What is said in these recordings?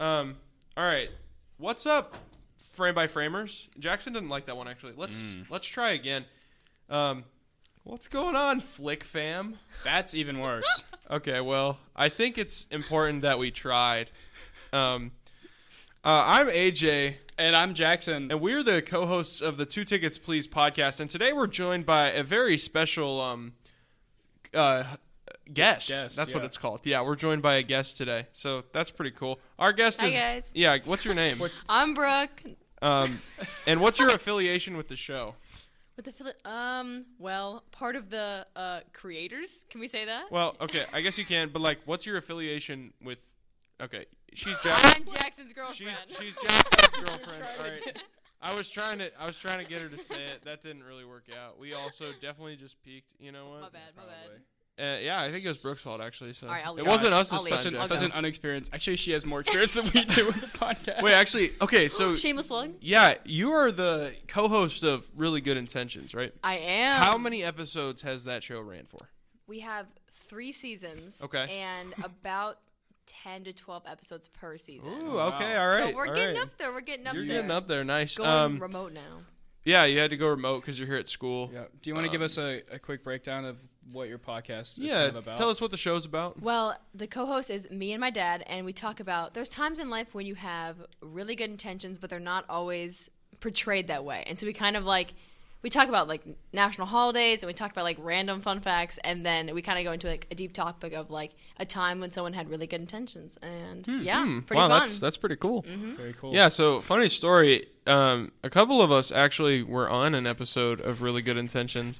All right. What's up, Frame by Framers? Jackson didn't like that one, actually. Let's try again. What's going on, Flick Fam? That's even worse. Okay, well, I think it's important that we tried. I'm AJ. And I'm Jackson. And we're the co-hosts of the Two Tickets Please podcast. And today we're joined by a very special guest. That's what it's called. Yeah, we're joined by a guest today. So that's pretty cool. Our guest is... Hi, guys. Yeah, what's your name? I'm Brooke. And what's your affiliation with the show? With the part of the creators. Can we say that? Well, okay, I guess you can. But what's your affiliation with? Okay, she's I'm Jackson's girlfriend. She's Jackson's girlfriend. All right. I was trying to get her to say it. That didn't really work out. We also definitely just peaked. You know what? My bad. Yeah, I think it was Brooke's fault actually. So right, it wasn't us this time. Such an unexperienced. Actually, she has more experience than we do with the podcast. Wait, actually, okay, so shameless plug. Yeah, you are the co-host of Really Good Intentions, right? I am. How many episodes has that show ran for? We have 3 seasons. Okay. And about 10 to 12 episodes per season. Ooh, okay, all right. So we're getting up there. You're getting up there, nice. Going remote now. Yeah, you had to go remote because you're here at school. Yeah. Do you want to give us a quick breakdown of what your podcast is kind of about? Tell us what the show's about. Well, the co-host is me and my dad, and we talk about there's times in life when you have really good intentions, but they're not always portrayed that way. And so we kind of we talk about national holidays, and we talk about random fun facts, and then we kind of go into a deep topic of a time when someone had really good intentions. And pretty wow, fun. That's pretty cool. Mm-hmm. Very cool. Yeah, so funny story. A couple of us actually were on an episode of Really Good Intentions,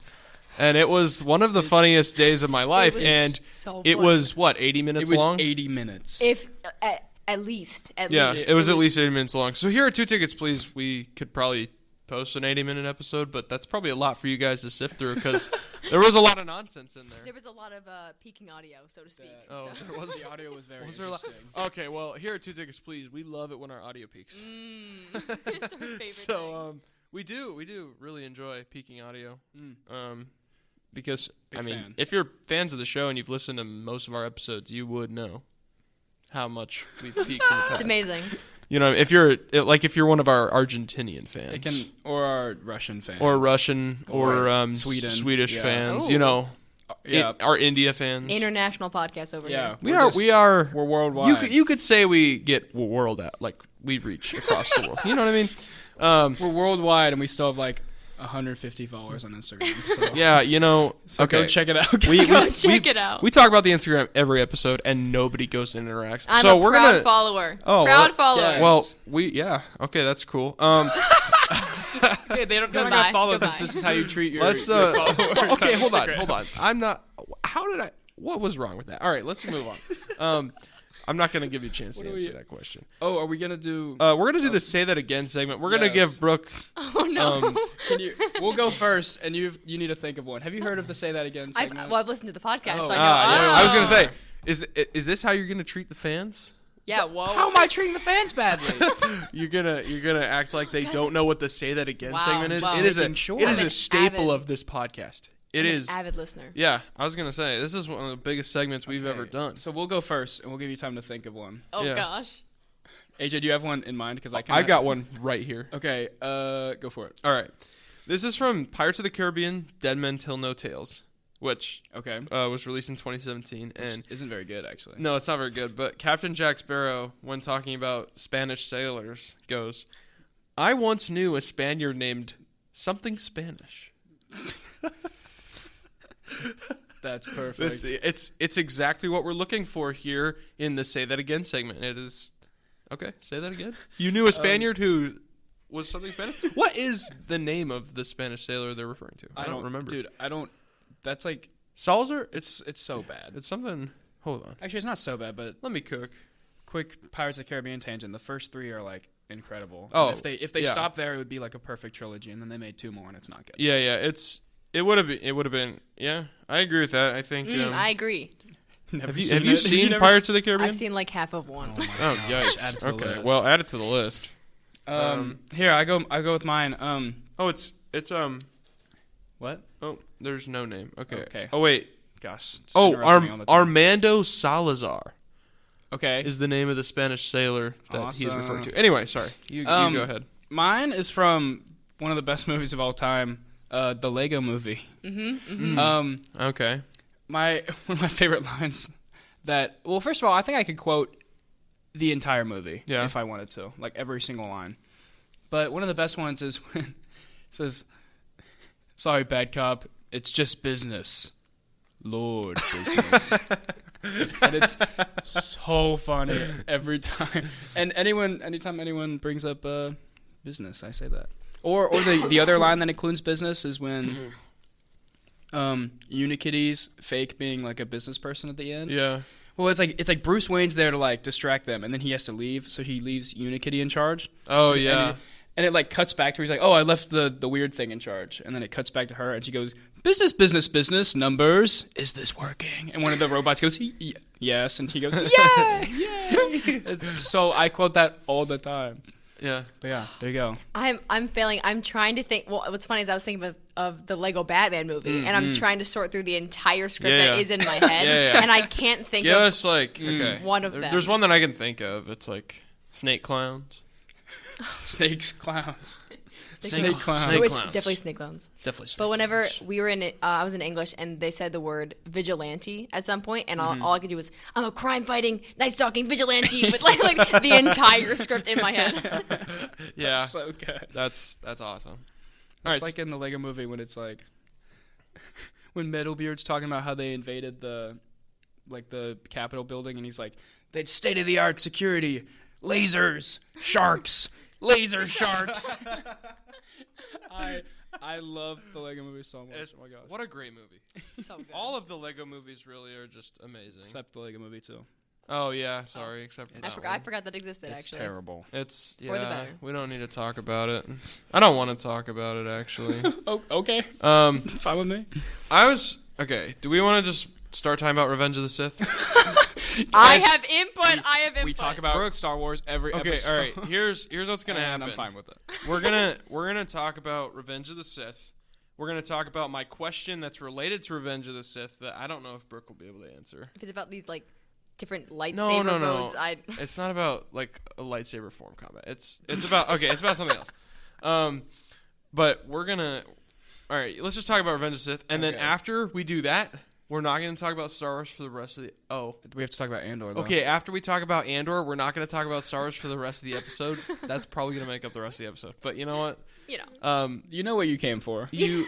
and it was one of the funniest days of my life. It was what, 80 minutes long? It was 80 minutes. If at least. Yeah, it was at least 80 minutes long. So here at Two Tickets Please, we could probably post an 80-minute episode, but that's probably a lot for you guys to sift through because there was a lot of nonsense in there. There was a lot of peaking audio, so to speak. There was. The audio was very interesting. Okay, well, here at Two Tickets Please, we love it when our audio peaks. It's our favorite thing. We do really enjoy peaking audio. Because, Big fan. if you're fans of the show and you've listened to most of our episodes, you would know how much we've peaked in the past. It's amazing. You know, if you're one of our Argentinian fans, or our Russian fans, or Russian, or Swedish fans, Ooh. Our India fans, international podcast over here. We're worldwide. You could say we get world out, we reach across the world. You know what I mean? We're worldwide, and we still have 150 followers on Instagram. So. Yeah, So okay. go check it out. Check it out. We talk about the Instagram every episode, and nobody goes and interacts. I'm so a proud follower. Proud follower. Yes. Well, okay, that's cool. Okay, they're not gonna follow this. This is how you treat your followers. Okay, hold on. I'm not. What was wrong with that? All right, let's move on. I'm not going to give you a chance to answer that question. Oh, are we going to do... we're going to do the Say That Again segment. We're going to give Brooke... Oh, no. We'll go first, and you need to think of one. Have you heard of the Say That Again segment? I've listened to the podcast, so I know. I was going to say, is this how you're going to treat the fans? Yeah, whoa. How am I treating the fans badly? You're gonna act like they don't know what the Say That Again segment is. Wow. It is a staple of this podcast. It is. An avid listener. Yeah, I was going to say, this is one of the biggest segments we've ever done. So we'll go first, and we'll give you time to think of one. Oh, gosh. AJ, do you have one in mind? Because I got one right here. Okay, go for it. All right. This is from Pirates of the Caribbean, Dead Men Tell No Tales, which was released in 2017. And isn't very good, actually. No, it's not very good. But Captain Jack Sparrow, when talking about Spanish sailors, goes, "I once knew a Spaniard named something Spanish." That's perfect. It's exactly what we're looking for here in the Say That Again segment. It is... Okay, say that again. You knew a Spaniard who was something Spanish? What is the name of the Spanish sailor they're referring to? I don't remember. Dude, I don't... That's Salzer? It's so bad. It's something... Hold on. Actually, it's not so bad, but... Let me cook. Quick Pirates of the Caribbean tangent. The first 3 are, incredible. Oh, and if they stopped there, it would be, a perfect trilogy, and then they made 2 more, and it's not good. Yeah, It would have been. Yeah, I agree with that. I think. I agree. Have you seen Pirates of the Caribbean? I've seen half of one. Oh, yikes! Okay, well, add it to the list. Here I go with mine. It's What? Oh, there's no name. Okay. Okay. Oh wait. Gosh. Armando Salazar. Okay. is the name of the Spanish sailor that he's referring to. Anyway, sorry. You go ahead. Mine is from one of the best movies of all time, the Lego Movie. Okay. One of my favorite lines that, well, first of all, I think I could quote the entire movie if I wanted to, like every single line. But one of the best ones is when it says, "Sorry, bad cop, it's just business. Lord business." And it's so funny every time. And anytime anyone brings up business, I say that. Or the other line that includes business is when Unikitty's fake being like a business person at the end. Yeah. Well, it's like Bruce Wayne's there to like distract them, and then he has to leave, so he leaves Unikitty in charge. Oh yeah. And it like cuts back to where he's like, "Oh, I left the weird thing in charge," and then it cuts back to her, and she goes, "Business, business, business, numbers. Is this working?" And one of the robots goes, "Yes," and he goes, "Yeah, yeah." It's so I quote that all the time. Yeah. But yeah, there you go. I'm failing. I'm trying to think. Well, what's funny is I was thinking of the Lego Batman movie, and I'm trying to sort through the entire script that is in my head, and I can't think of us like one of them. There's one that I can think of. It's like snake clowns. Snakes, clowns. Snake clowns. It was definitely snake clowns. Definitely snake But whenever clowns. we were in it, I was in English, and they said the word vigilante at some point, and all I could do was, "I'm a crime-fighting, night-stalking vigilante," with like the entire script in my head. Yeah. That's so good. That's awesome. It's like in the Lego Movie when it's like when Metalbeard's talking about how they invaded the Capitol building, and he's like, "They had state-of-the-art security, lasers, sharks, laser sharks." I love the Lego Movie so much. Oh my gosh. What a great movie. So good. All of the Lego movies really are just amazing. Except the Lego Movie too. Oh yeah, sorry. Except for I forgot that existed. It's actually, terrible. It's For the better. We don't need to talk about it. I don't want to talk about it actually. Oh, okay. Fine with me. Do we want to just start talking about Revenge of the Sith? I have input. We talk about Star Wars every episode. All right. Here's what's gonna happen. I'm fine with it. We're gonna talk about Revenge of the Sith. We're gonna talk about my question that's related to Revenge of the Sith that I don't know if Brooke will be able to answer. If it's about these like different lightsaber modes, It's not about like a lightsaber form combat. It's about it's about something else. But we're gonna. All right, let's just talk about Revenge of the Sith, and then after we do that, we're not going to talk about Star Wars for the rest of the... Oh. We have to talk about Andor, though. Okay, after we talk about Andor, we're not going to talk about Star Wars for the rest of the episode. That's probably going to make up the rest of the episode. But you know what? You know what you came for. You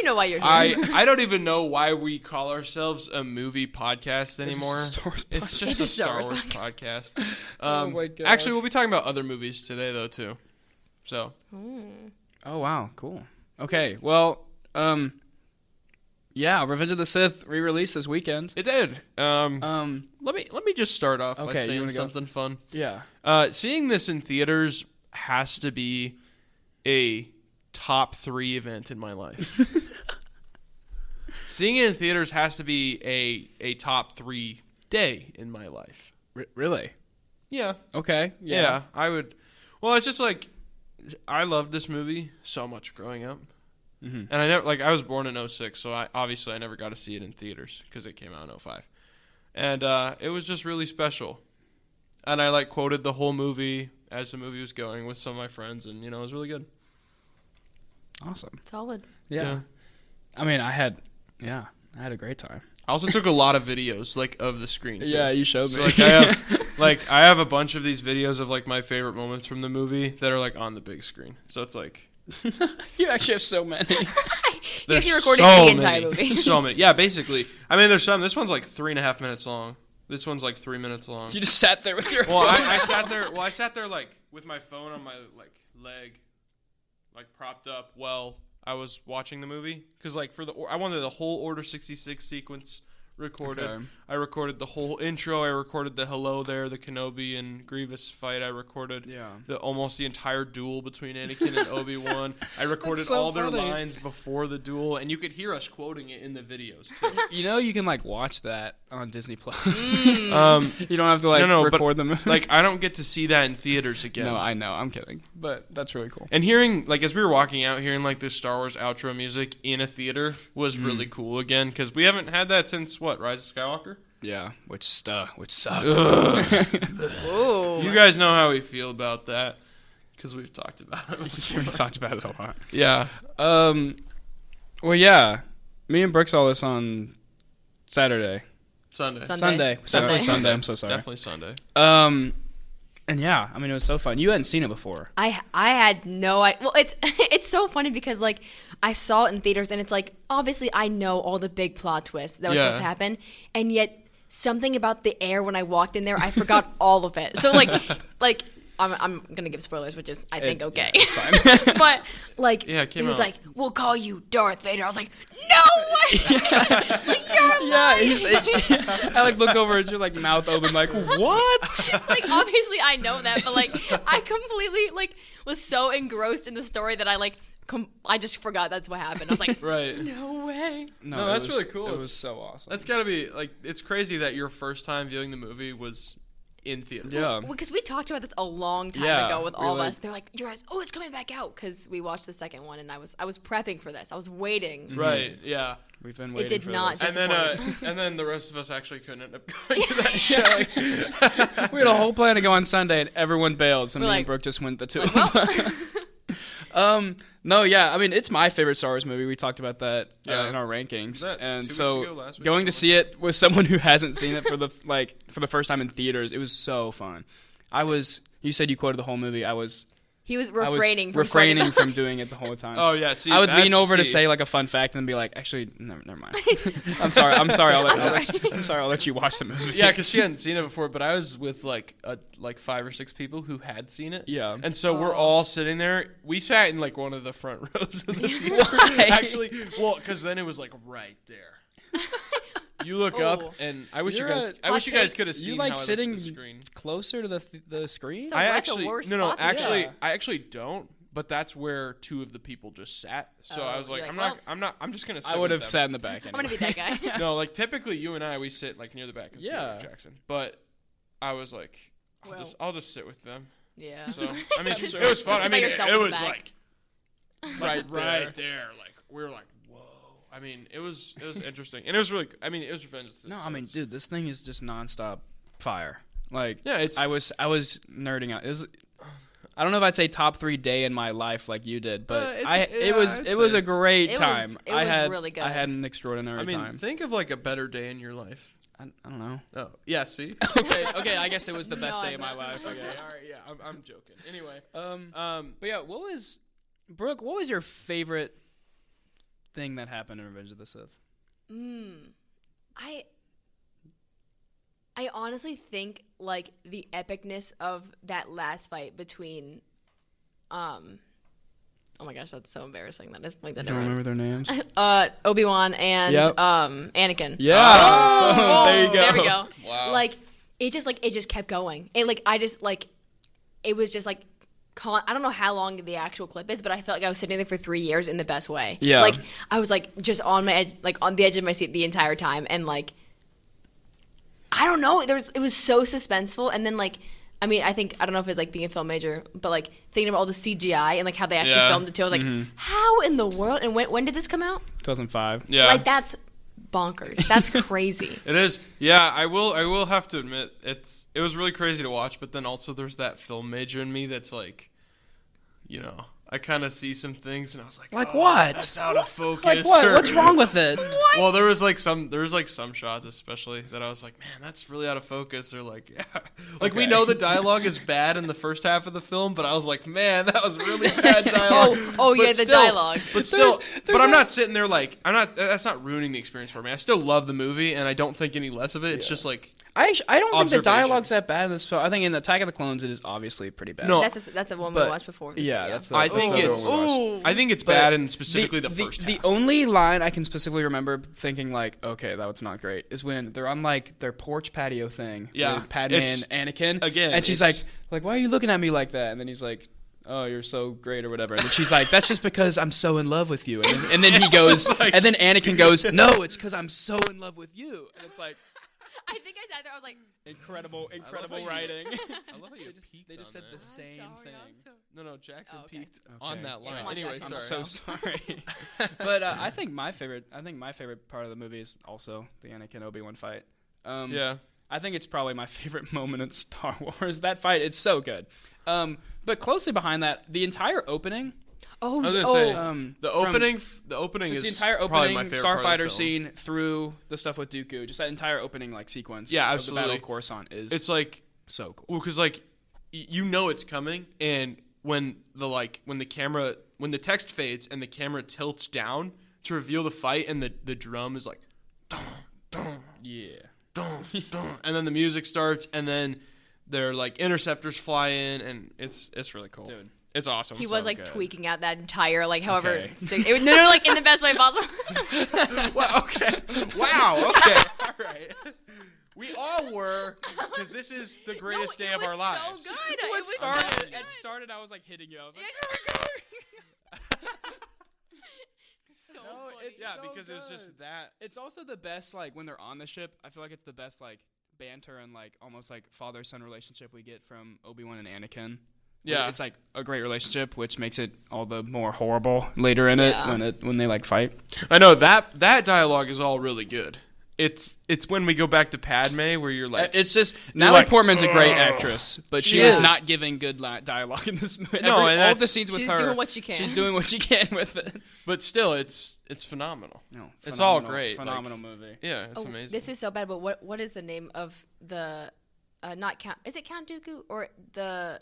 know why you're here. I don't even know why we call ourselves a movie podcast anymore. It's just a Star Wars podcast. Oh my God. Actually, we'll be talking about other movies today, though, too. So. Oh, wow. Cool. Okay, well... Yeah, Revenge of the Sith re-released this weekend. It did. Let me just start off by saying something fun. Yeah. Seeing this in theaters has to be a top 3 event in my life. Seeing it in theaters has to be a top 3 day in my life. Really? Yeah. Okay. Yeah, I would. Well, it's just like I loved this movie so much growing up. Mm-hmm. And I was born in 2006, so I never got to see it in theaters because it came out in 2005. And it was just really special. And I quoted the whole movie as the movie was going with some of my friends, and it was really good. Awesome. Solid. Yeah. I mean, I had a great time. I also took a lot of videos of the screen. Yeah, you showed me. So I have a bunch of these videos of my favorite moments from the movie that are on the big screen. So it's you actually have so many. You actually recorded the entire movie. So many. Yeah, basically. I mean, there's some. This one's 3.5 minutes long. This one's 3 minutes long. You just sat there with your phone. I sat there. Well, I sat there with my phone on my leg, propped up while I was watching the movie because I wanted the whole Order 66 sequence recorded. Okay. I recorded the whole intro. I recorded the hello there, the Kenobi and Grievous fight. I recorded almost the entire duel between Anakin and Obi-Wan. I recorded all their lines before the duel, and you could hear us quoting it in the videos too. You can watch that on Disney Plus. You don't have to record them. I don't get to see that in theaters again. No, I know. I'm kidding, but that's really cool. And hearing as we were walking out, hearing this Star Wars outro music in a theater was really cool again because we haven't had that since Rise of Skywalker? Yeah, which sucks. Ooh. You guys know how we feel about that because we've talked about it. We've talked about it a lot. Yeah. Well, yeah. Me and Brooke saw this on Sunday. Sunday. Sunday. Sunday. I'm so sorry. Definitely Sunday. And yeah, I mean, it was so fun. You hadn't seen it before. I had no idea. Well, it's so funny because like I saw it in theaters and it's like obviously I know all the big plot twists that were supposed to happen, and yet something about the air when I walked in there, I forgot all of it. So like I'm gonna give spoilers, which is I think okay. Yeah, it's fine. But like it was out. like, we'll call you Darth Vader. I was like, no way. It's like, you're lying. I like looked over and she was like mouth open, like what? It's like obviously I know that, but like I completely like was so engrossed in the story that I like I just forgot that's what happened. I was like, right. No way. No, that's really cool. It was so awesome. That's gotta be like it's crazy that your first time viewing the movie was in theaters. Yeah. Because we talked about this a long time ago with all of us. They're like, "You guys, it's coming back out," because we watched the second one, and I was prepping for this. I was waiting. Right. Yeah. We've been waiting. It did for not. this. And then the rest of us actually couldn't end up going to that show. We had a whole plan to go on Sunday, and everyone bailed. So We're me like- and Brooke just went the two. Like, of us. No, yeah. I mean, it's my favorite Star Wars movie. We talked about that in our rankings. Was that And 2 weeks so ago, last week, going to something see it with someone who hasn't seen it for the first time in theaters, it was so fun. You said you quoted the whole movie. He was refraining from doing it the whole time. Oh yeah, see, I would lean over to see. say like a fun fact and then be like, actually, never mind. I'm sorry. I'll let you watch the movie. Yeah, because she hadn't seen it before, but I was with like 5 or 6 people who had seen it. Yeah. And so we're all sitting there. We sat in like one of the front rows of the theater. Why? Actually, well, because then it was like right there. You look up, and I wish you guys could have seen You like how I looked sitting at the screen. closer to the screen? It's that's a worse spot to actually, sit. I actually don't. But that's where 2 of the people just sat. So I was like, you're I'm just gonna. Sit I would with have them. sat in the back. I'm gonna be that guy. No, like typically you and I, we sit like near the back of Theodore Jackson. But I was like, I'll just sit with them. Yeah. So I mean, it was fun. I mean, yourself it in the was back. right there. Like we were like, whoa. I mean, it was interesting, and it was really. I mean, it was Revenge of the Sith. No, I mean, dude, this thing is just nonstop fire. Like, yeah, I was nerding out. I don't know if I'd say top 3 day in my life like you did, but it was a great time. It was really good. I had an extraordinary time. I mean, think of like a better day in your life. I don't know. Oh, yeah. See. Okay. I guess it was the best day of my life. I guess. All right. Yeah, I'm joking. Anyway. But yeah, Brooke? What was your favorite thing that happened in Revenge of the Sith? I honestly think like the epicness of that last fight between oh my gosh, that's so embarrassing. That is like that. I don't remember their names. Obi-Wan and Anakin. Yeah. Oh, there you go. There we go. Wow. Like it just kept going. It was just like I don't know how long the actual clip is, but I felt like I was sitting there for 3 years in the best way. Yeah. Like I was like just on my edge, like on the edge of my seat the entire time, and like I don't know, it was so suspenseful, and then like I mean I don't know if it's like being a film major, but like thinking about all the CGI and like how they actually filmed it too. I was like, how in the world? And when did this come out? 2005. Yeah. Like that's bonkers. That's crazy. It is. Yeah, I will have to admit it was really crazy to watch, but then also there's that film major in me that's like, you know, I kind of see some things and I was like, what? That's out of focus. Like what? What's wrong with it? Well, there was some shots especially that I was like, man, that's really out of focus, or like, yeah, like we know the dialogue is bad in the first half of the film, but I was like, man, that was really bad dialogue. The dialogue. But still, I'm not sitting there like that's not ruining the experience for me. I still love the movie and I don't think any less of it. It's just like I don't think the dialogue's that bad in this film. I think in Attack of the Clones it is obviously pretty bad. No, that's the one we watched before. I think it's bad, and specifically the first half. The only line I can specifically remember thinking like, okay, that was not great, is when they're on like their porch patio thing. Yeah, with Padme and Anakin again, and she's like, why are you looking at me like that? And then he's like, oh, you're so great or whatever. And then she's like, that's just because I'm so in love with you. And then he goes, like, and then Anakin goes, no, it's because I'm so in love with you. And it's like, I think I sat there. I was like, incredible writing. I love how you they just said the same thing. No, Jackson peaked Okay. on that line. Yeah, anyway, I'm sorry. so sorry. But I think my favorite part of the movie is also the Anakin Obi-Wan fight. Yeah. I think it's probably my favorite moment in Star Wars. That fight, it's so good. But closely behind that, the entire opening. Oh, I was gonna say the opening is the entire probably my opening favorite part of the Starfighter film. scene through the stuff with Dooku. Just that entire opening like sequence. Yeah, Of the absolutely. Battle of Coruscant is. It's like so cool. well, because like you know it's coming, and when the text fades and the camera tilts down to reveal the fight, and the drum is like, dun, dun, Yeah. dun, dun, and then the music starts, and then their like interceptors fly in, and it's really cool. Dude. It's awesome. He So was like good. tweaking out that entire like however Okay. no like in the best way possible. Well, okay. Wow. Okay. All right. We all were, because this is the greatest day of our lives. So good. It When was it started, I was like hitting you. I was like, so No, funny. it's Yeah, so because it was just good. that. It's also the best, like, when they're on the ship. I feel like it's the best, like, banter and, like, almost, like, father-son relationship we get from Obi-Wan and Anakin. Yeah. It's, like, a great relationship, which makes it all the more horrible later in it when they, like, fight. I know that dialogue is all really good. It's when we go back to Padme where you're like, It's just, Natalie like, Portman's a great actress, but she She is is. not giving good dialogue in this movie. No, and all of the that's- scenes with She's her. doing what she can. She's doing what she can with it. but still, it's phenomenal. No, It's all phenomenal- great, Phenomenal movie. Yeah, it's Oh, amazing. this is so bad, but what is the name of the not Count? Is it Count Dooku or the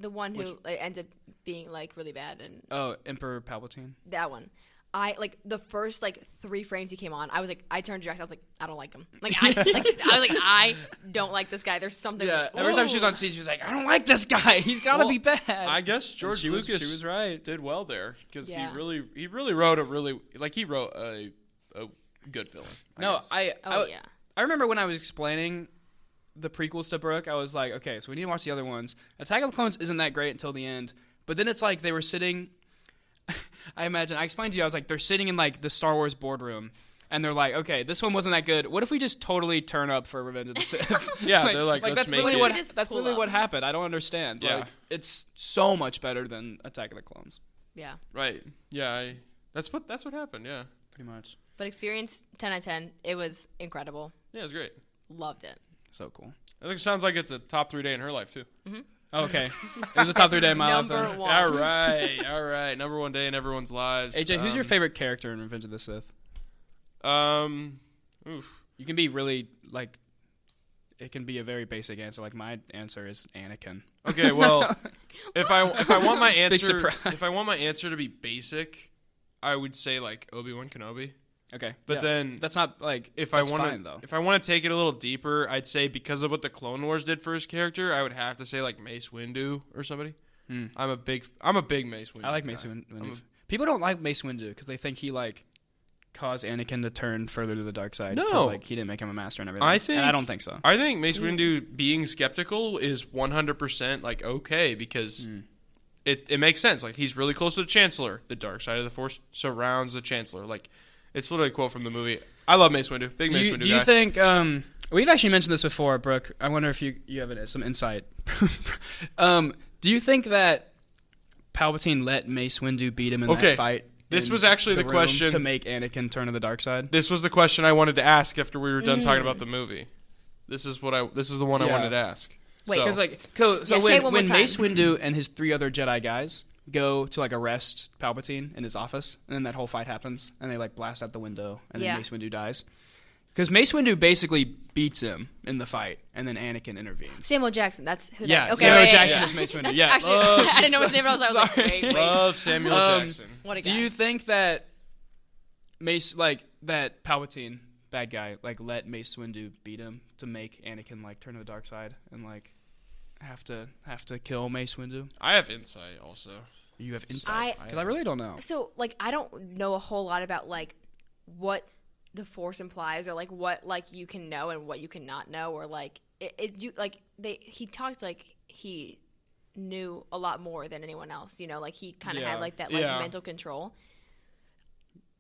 one who like, ends up being like really bad and Oh, Emperor Palpatine. that one? I like the first like 3 frames he came on. I was like, I turned to Jax. I was like, I don't like him. I don't like this guy. There's something. Yeah, every time she was on scene, she was like, I don't like this guy. He's got to be bad. I guess George she was- Lucas she was right. did well there because Yeah. he really wrote a good film. No, guess. I remember when I was explaining the prequels to Brooke, I was like, okay, so we need to watch the other ones. Attack of the Clones isn't that great until the end, but then it's like they were sitting. I explained to you, I was like, they're sitting in like the Star Wars boardroom, and they're like, okay, this one wasn't that good. What if we just totally turn up for Revenge of the Sith? Yeah, they're like, let's that's make literally it. what Just that's pull literally up. what happened. I don't understand. Yeah. Like, it's so much better than Attack of the Clones, Yeah. Right. Yeah. That's what happened. Yeah. pretty much. But experience 10 out of 10. It was incredible. Yeah, it was great. Loved it. So cool. I think it sounds like it's a top 3 day in her life too. Okay, it was a top 3 day in my life. Number then. one. All right. Number 1 day in everyone's lives. AJ, who's your favorite character in Revenge of the Sith? Oof. You can be really like, it can be a very basic answer. Like my answer is Anakin. Okay, well, if I want my Big answer, surprise. if I want my answer to be basic, I would say like Obi-Wan Kenobi. Okay, But yeah. then that's not like if that's I want fine, though. to, if I want to take it a little deeper, I'd say because of what the Clone Wars did for his character, I would have to say like Mace Windu or somebody. I'm a big Mace Windu. I like guy. Mace Windu. People don't like Mace Windu because they think he like caused Anakin to turn further to the dark side. 'cause, No. like he didn't make him a master and everything. I and I don't think so. I think Mace Windu being skeptical is 100% like okay because it makes sense. Like he's really close to the Chancellor. The dark side of the Force surrounds the Chancellor. Like it's literally a quote from the movie. I love Mace Windu. Big Mace Windu Do you guy. think? We've actually mentioned this before, Brooke. I wonder if you have some insight. Do you think that Palpatine let Mace Windu beat him in that fight? This in was actually the room question to make Anakin turn to the dark side. This was the question I wanted to ask after we were done talking about the movie. This is the one I Yeah. wanted to ask. Wait, So- Because so Yeah, say it one more when time. Mace Windu and his 3 other Jedi guys go to like arrest Palpatine in his office, and then that whole fight happens, and they like blast out the window, and Yeah. then Mace Windu dies. Because Mace Windu basically beats him in the fight, and then Anakin intervenes. Samuel Jackson. That's who Yeah, that okay, Samuel yeah, Jackson yeah. is Mace Windu. That's Yeah. actually, I didn't know his name, but I was like, Sorry. wait. Love Samuel Jackson. What a guy. Do you think that Mace, like that Palpatine bad guy, like let Mace Windu beat him to make Anakin like turn to the dark side and like have to kill Mace Windu? I have insight also. You have insight because I really don't know. So, like, I don't know a whole lot about, like, what the Force implies or, like, what, like, you can know and what you cannot know or, like, he talked like he knew a lot more than anyone else, you know? Like, he kind of had, like, that, like, mental control.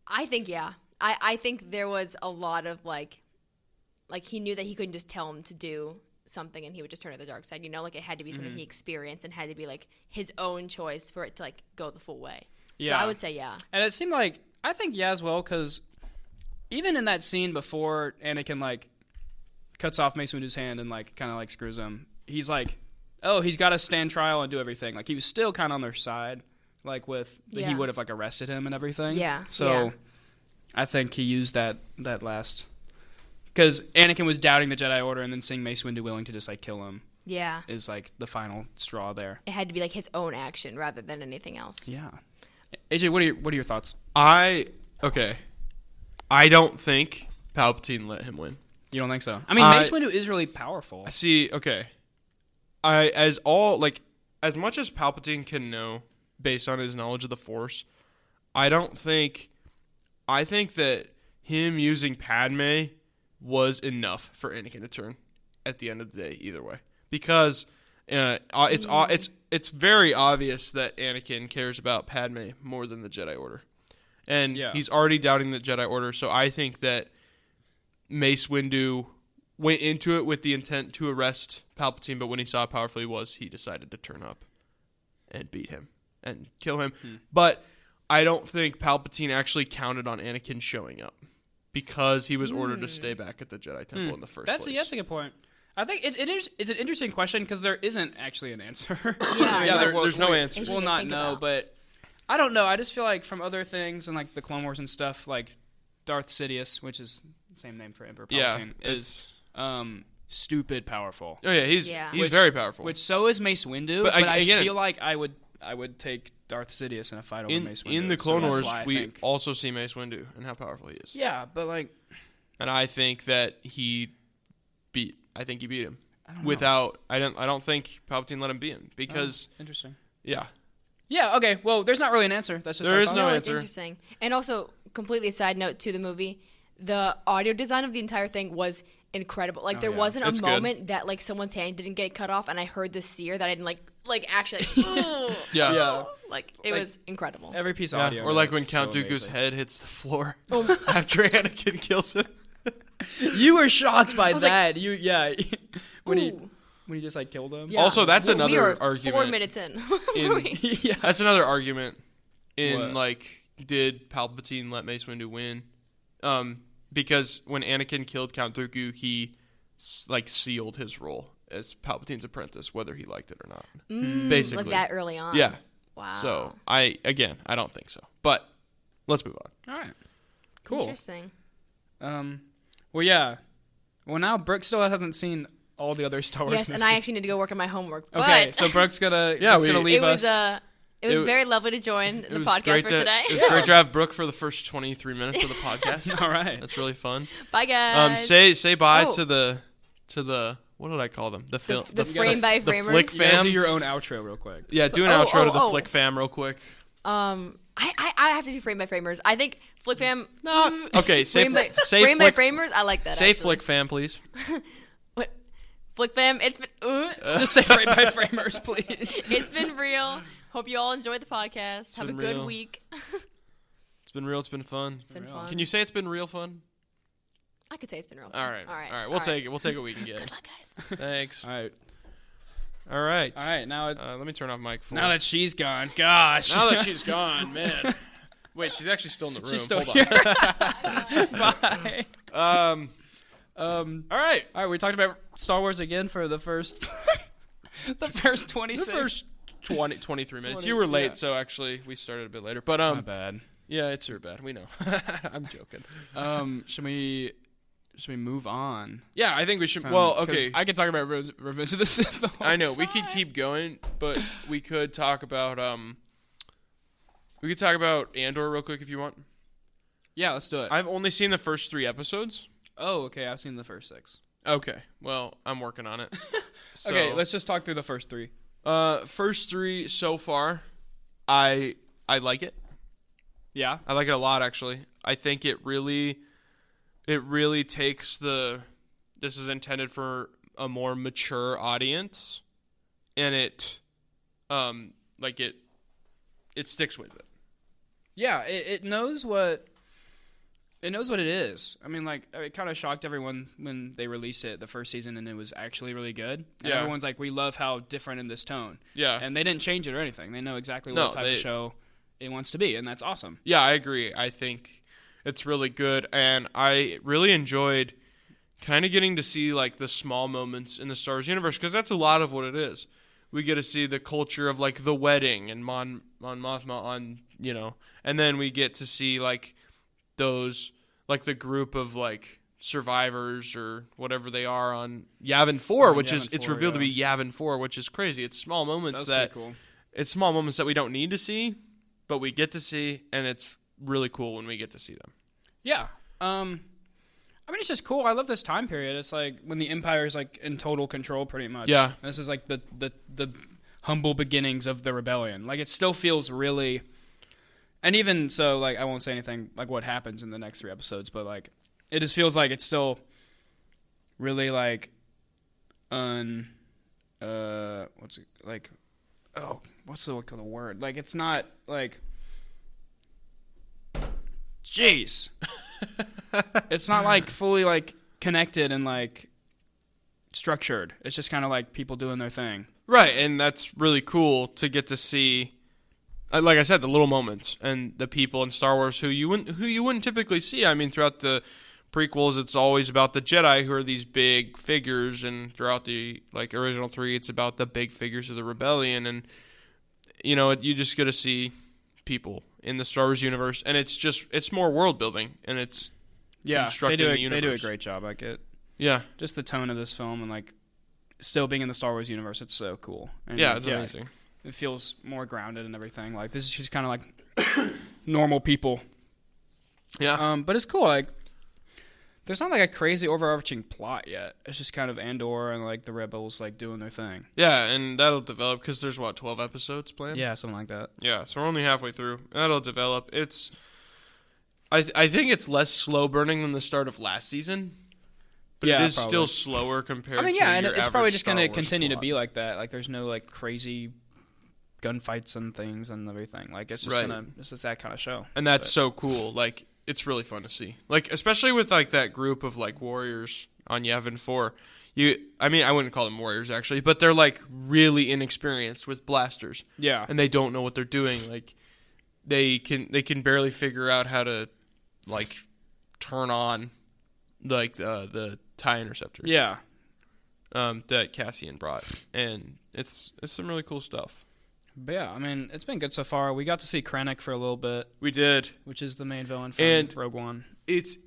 I think, yeah. I think there was a lot of, like, he knew that he couldn't just tell him to do something and he would just turn to the dark side, you know, like it had to be something he experienced and had to be like his own choice for it to like go the full way. So I would say yeah. And it seemed like I think as well because even in that scene before Anakin like cuts off Mace Windu's hand and like kind of like screws him, he's like, oh, he's got to stand trial and do everything. Like he was still kind of on their side, like he would have like arrested him and everything. Yeah. So I think he used that last, because Anakin was doubting the Jedi Order, and then seeing Mace Windu willing to just like kill him. Yeah. Is like the final straw there. It had to be like his own action rather than anything else. Yeah. AJ, what are your thoughts? I don't think Palpatine let him win. You don't think so? I mean, Mace Windu is really powerful. See, okay. As much as Palpatine can know based on his knowledge of the Force, I think that him using Padme was enough for Anakin to turn at the end of the day either way. Because it's very obvious that Anakin cares about Padme more than the Jedi Order. And he's already doubting the Jedi Order, so I think that Mace Windu went into it with the intent to arrest Palpatine, but when he saw how powerful he was, he decided to turn up and beat him and kill him. But I don't think Palpatine actually counted on Anakin showing up because he was ordered to stay back at the Jedi Temple in the first place. That's a good point. I think it's an interesting question because there isn't actually an answer. There's no answer. We'll not know, but I don't know. I just feel like from other things and like the Clone Wars and stuff, like Darth Sidious, which is the same name for Emperor Palpatine, is stupid powerful. Oh yeah, he's very powerful. Which so is Mace Windu, but I feel like I would take Darth Sidious in a fight over Mace Windu. In the Clone Wars, we also see Mace Windu and how powerful he is. Yeah, but like, and I think that he beat him without. I don't think Palpatine let him beat him because interesting. Yeah. Yeah. Okay. Well, there's not really an answer. That's just there is no answer. It's interesting. And also, completely side note to the movie, the audio design of the entire thing was incredible. Like there wasn't a moment that like someone's hand didn't get cut off, and I heard the sear that I didn't like actually. Yeah. Like it was incredible. Every piece of audio. Or like when Count Dooku's head hits the floor after Anakin kills him. You were shocked by that. When he just like killed him. Yeah. Also, that's another argument. 4 minutes in. That's another argument. Like, did Palpatine let Mace Windu win? Because when Anakin killed Count Dooku, he like sealed his role as Palpatine's apprentice, whether he liked it or not. Basically, like that early on. Yeah. Wow. So I don't think so. But let's move on. All right. Cool. Interesting. Well, yeah. Well, now Brooke still hasn't seen all the other Star Wars movies. Yes, and I actually need to go work on my homework. Okay, so Brooke's gonna leave us. It was very lovely to join the podcast for today. It was great to have Brooke for the first 23 minutes of the podcast. All right. That's really fun. Bye, guys. Say bye to the what did I call them? The frame by framers. The flick fam. Do your own outro real quick. Yeah, do an outro to the flick fam real quick. I have to do frame by framers. I think flick fam. No. Okay, say frame by framers. I like that. Say actually. flick fam, please. What? Flick fam. It's been. Just say frame by framers, please. It's been real. Hope you all enjoyed the podcast. Have a good week. It's been real. It's been fun. It's been fun. Can you say it's been real fun? I could say it's been real fun. All right. We'll take it. We'll take what we can get. Good luck, guys. Thanks. All right. Now let me turn off mic 4. Now that she's gone, gosh. Now that she's gone, man. Wait, she's actually still in the room. She's still Hold here. Bye. All right. We talked about Star Wars again for the first 26. The first 23 minutes. You were late, so actually we started a bit later. But my bad. Yeah, it's your bad. We know. I'm joking. Should we move on? Yeah, I think we should. Well, okay. I could talk about Revenge of the Sith. I know we could keep going, but we could talk about Andor real quick if you want. Yeah, let's do it. I've only seen the first 3 episodes. Oh, okay. I've seen the first 6. Okay. Well, I'm working on it. Okay, let's just talk through the first 3. First 3 so far, I like it. Yeah, I like it a lot actually. I think it really takes this is intended for a more mature audience, and it sticks with it. Yeah, it knows what it is. I mean, like, it kind of shocked everyone when they released it the first season, and it was actually really good. And everyone's like, we love how different in this tone. Yeah, and they didn't change it or anything. They know exactly what type of show it wants to be, and that's awesome. Yeah, I agree. I think it's really good, and I really enjoyed kind of getting to see like the small moments in the Star Wars universe, because that's a lot of what it is. We get to see the culture of like the wedding and Mon Mothma on, and then we get to see like those, like the group of like survivors or whatever they are on Yavin 4, which is it's revealed to be Yavin 4, which is crazy. It's small moments it's small moments that we don't need to see, but we get to see, and it's really cool when we get to see them. Yeah. I mean, it's just cool. I love this time period. It's like when the Empire is like in total control, pretty much. Yeah. And this is like the humble beginnings of the rebellion. Like, it still feels really, and even so, like, I won't say anything like what happens in the next 3 episodes, but like, it just feels like it's still really like what's it like? Oh, what's the word? Like, it's not like, jeez. It's not like fully like connected and like structured. It's just kind of like people doing their thing. Right, and that's really cool to get to see. Like I said, the little moments and the people in Star Wars who you wouldn't typically see. I mean, throughout the prequels, it's always about the Jedi, who are these big figures, and throughout the like original 3, it's about the big figures of the rebellion, and you just get to see people in the Star Wars universe, and it's more world building, and it's constructing the universe. They do a great job. Like it. Yeah, just the tone of this film and like still being in the Star Wars universe, it's so cool. And it's amazing. It feels more grounded and everything. Like, this is just kind of like normal people. Yeah. But it's cool. Like, there's not like a crazy overarching plot yet. It's just kind of Andor and like the rebels like doing their thing. Yeah, and that'll develop because there's 12 episodes planned. Yeah, something like that. Yeah, so we're only halfway through. That'll develop. I think it's less slow burning than the start of last season. But it is probably still slower compared to and it's probably just going to continue to be like that. Like, there's no like crazy gunfights and things and everything. Like, it's just it's just that kind of show. And that's so cool. Like, it's really fun to see. Like, especially with like that group of like warriors on Yavin 4. I wouldn't call them warriors actually, but they're like really inexperienced with blasters. Yeah. And they don't know what they're doing. Like, they can barely figure out how to like turn on like the TIE interceptor. Yeah. That Cassian brought, and it's some really cool stuff. But yeah, I mean, it's been good so far. We got to see Krennic for a little bit. We did, which is the main villain from Rogue One. It's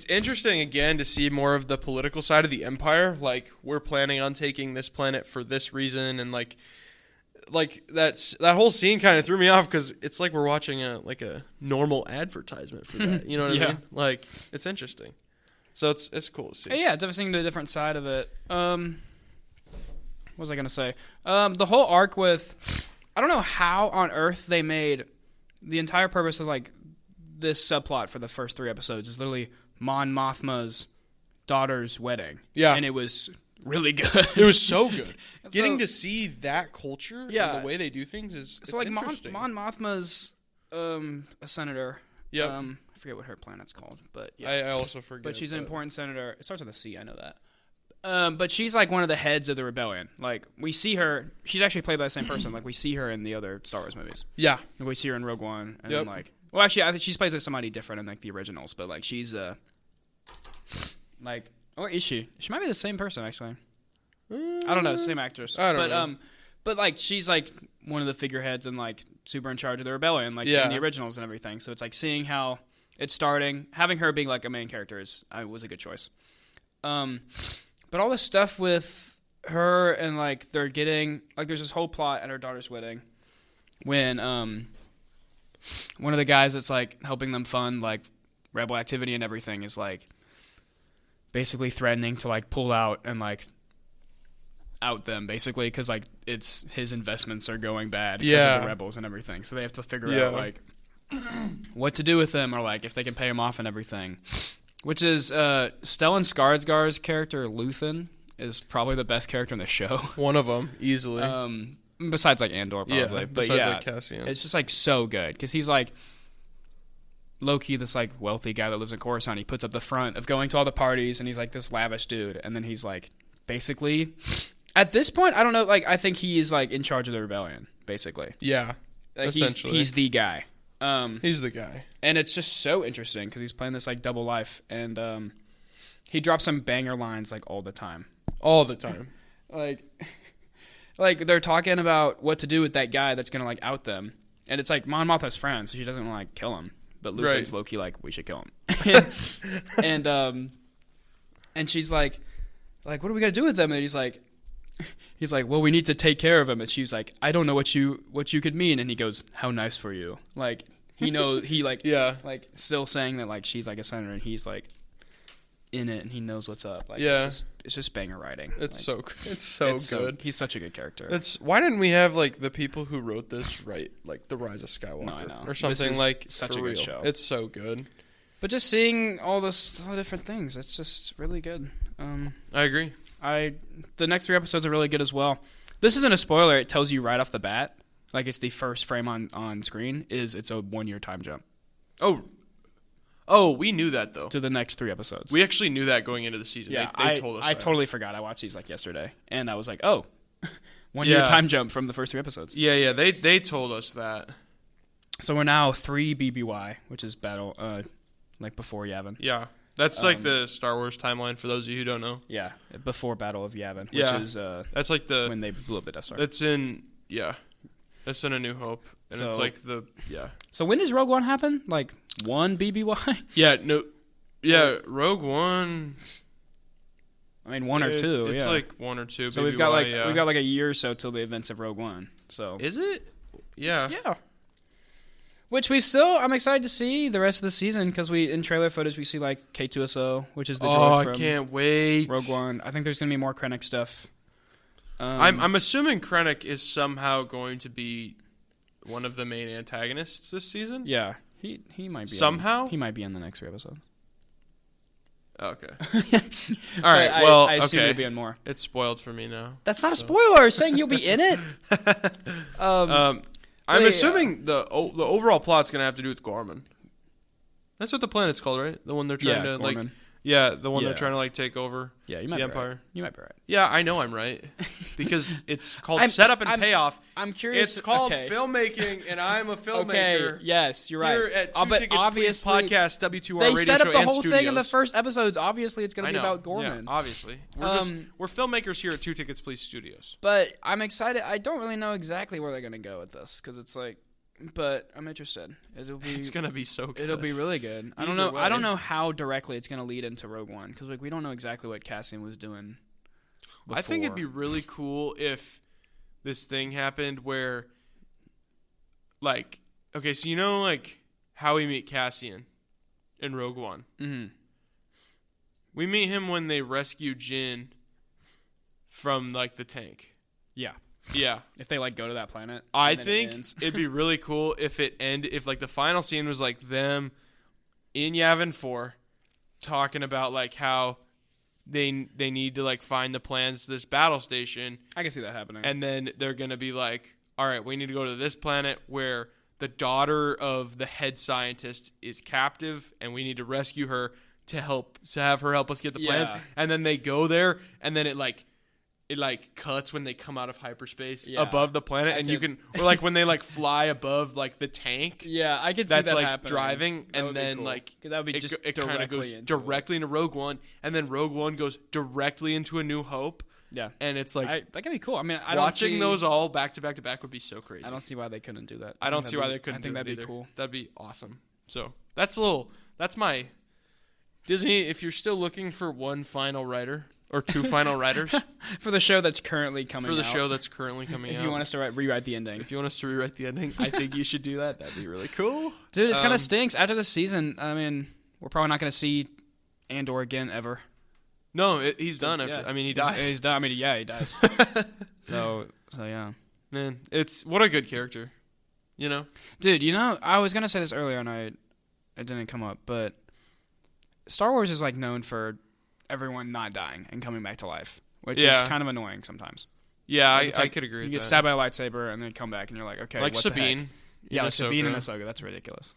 interesting again to see more of the political side of the Empire. Like, we're planning on taking this planet for this reason, and like that whole scene kind of threw me off because it's like we're watching a normal advertisement for that. You know what I mean? Like, it's interesting. So it's cool to see. Yeah, it's seeing the different side of it. What was I gonna say? The whole arc with, I don't know how on earth they made the entire purpose of like this subplot for the first 3 episodes is literally Mon Mothma's daughter's wedding. Yeah, and it was really good. It was so good. Getting to see that culture and the way they do things is like interesting. Mon Mothma's a senator. Yep. I forget what her planet's called, but yeah. I also forget. But she's an important senator. It starts with a C, I know that. But she's like one of the heads of the rebellion. Like, we see her. She's actually played by the same person. Like, we see her in the other Star Wars movies. Yeah. And we see her in Rogue One. And then, like, well, actually, I think she's played like somebody different in like the originals. But like, she's like, or is she? She might be the same person actually. I don't know, same actress. I don't know. But like, she's like one of the figureheads and like super in charge of the rebellion, like in the originals and everything. So it's like seeing how it's starting, having her being like a main character was a good choice. But all this stuff with her and like they're getting like there's this whole plot at her daughter's wedding when one of the guys that's like helping them fund like rebel activity and everything is like basically threatening to like pull out and like out them basically because like it's his investments are going bad because of the rebels and everything, so they have to figure out like what to do with them or like if they can pay him off and everything, which is Stellan Skarsgård's character Luthen is probably the best character in the show, one of them easily, besides like Andor probably, but like Cassian. It's just like so good because he's like low-key this like wealthy guy that lives in Coruscant. He puts up the front of going to all the parties and he's like this lavish dude, and then he's like basically at this point, I don't know, like, I think he is, like, in charge of the rebellion, basically. Yeah, like, essentially. He's the guy. He's the guy. And it's just so interesting, because he's playing this, like, double life, and he drops some banger lines like all the time. All the time. Like they're talking about what to do with that guy that's gonna like out them, and it's like Mon Mothma's friend, so she doesn't want to like kill him, but Luthen's low-key like we should kill him, and she's like what are we gonna do with them? And he's like, well, we need to take care of him, and she's like, I don't know what you could mean, and he goes, how nice for you, like he knows he like like still saying that like she's like a senator, and he's like in it, and he knows what's up. Like, it's just banger writing. It's like, so good. He's such a good character. Why didn't we have like the people who wrote this write like The Rise of Skywalker I know. or something like such a good show. It's so good. But just seeing all the different things, it's just really good. I agree. The next 3 episodes are really good as well. This isn't a spoiler. It tells you right off the bat, like it's the first frame on screen it's a 1-year time jump. Oh, we knew that though. To the next 3 episodes. We actually knew that going into the season. Yeah, they told us. I totally forgot. I watched these like yesterday, and I was like, oh, 1-year time jump from the first 3 episodes. Yeah. They told us that. So we're now 3 BBY, which is battle, like before Yavin. Yeah, that's like the Star Wars timeline for those of you who don't know. Yeah, before Battle of Yavin, which is that's like when they blew up the Death Star. That's in A New Hope, and it's like So when does Rogue One happen? Like 1 BBY? Rogue One. I mean 1 or 2. It's like 1 or 2. So BBY, we've got like a year or so till the events of Rogue One. So is it? Yeah. Yeah. Which I'm excited to see the rest of the season because in trailer footage we see like K2SO, which is the droid from I can't wait. Rogue One. I think there's gonna be more Krennic stuff. I'm assuming Krennic is somehow going to be one of the main antagonists this season. Yeah, he might be somehow. He might be in the next 3 episodes. Okay. All right. I assume he'll be in more. It's spoiled for me now. That's not a spoiler. Saying you'll be in it. I'm assuming the overall plot's gonna have to do with Gorman. That's what the planet's called, right? The one they're trying to Gorman. the one they're trying to like take over. Yeah, you might the be Empire. Right. You might be right. Yeah, I know I'm right because it's called setup and payoff. I'm curious. It's called filmmaking, and I'm a filmmaker. Okay, yes, you're right. Here at Two Tickets Please podcast, W2R they Radio set up Show the and whole Studios. thing in the first episodes. Obviously, it's going to be about Gorman. Yeah, obviously, we're filmmakers here at Two Tickets Please Studios. But I'm excited. I don't really know exactly where they're going to go with this because it's like. But I'm interested. It's gonna be so good. It'll be really good. I don't know. I don't know how directly it's gonna lead into Rogue One because like we don't know exactly what Cassian was doing before. I think it'd be really cool if this thing happened where, like, okay, so you know, like how we meet Cassian in Rogue One. Mm-hmm. We meet him when they rescue Jyn from like the tank. Yeah. Yeah. If they like go to that planet. I think it'd be really cool if if like the final scene was like them in Yavin 4 talking about like how they need to like find the plans to this battle station. I can see that happening. And then they're going to be like, all right, we need to go to this planet where the daughter of the head scientist is captive and we need to rescue her to have her help us get the plans. And then they go there and then it cuts when they come out of hyperspace above the planet, and you can, or like when they like fly above like the tank. Yeah, I could see that like happening. Driving, that and then cool. like that would be just it kind of goes directly into Rogue One, and then Rogue One goes directly into A New Hope. Yeah, and it's like that could be cool. I mean, watching those all back to back to back would be so crazy. I don't see why they couldn't do that. I don't see why they couldn't. I think that'd be cool. That'd be awesome. So that's my Disney. If you're still looking for one final writer. Or 2 final writers. For the show that's currently coming out. If you want us to rewrite the ending. If you want us to rewrite the ending, I think you should do that. That'd be really cool. Dude, it kind of stinks. After the season, I mean, we're probably not going to see Andor again ever. No, he's done. I mean, he dies. He's done. I mean, yeah, he dies. so yeah. Man, what a good character. You know? Dude, I was going to say this earlier and it didn't come up, but Star Wars is like known for everyone not dying and coming back to life, which is kind of annoying sometimes. Yeah, I could agree with that. You get stabbed by a lightsaber and then come back and you're like, okay, like what Sabine. The heck? Yeah, like Sabine in Ahsoka. That's ridiculous.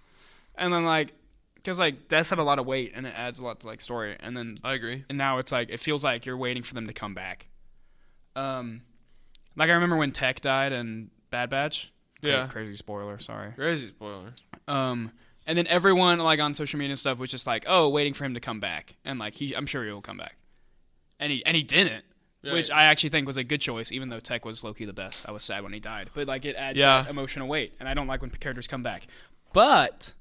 And then like, because like deaths have a lot of weight and it adds a lot to like story. And then I agree. And now it's like it feels like you're waiting for them to come back. Like I remember when Tech died in Bad Batch. Yeah. Crazy spoiler. Sorry. Crazy spoiler. And then everyone like on social media and stuff was just like, "Oh, waiting for him to come back," and like I'm sure he will come back, and he didn't, which I actually think was a good choice, even though Tech was low-key the best. I was sad when he died, but like it adds that emotional weight, and I don't like when characters come back, but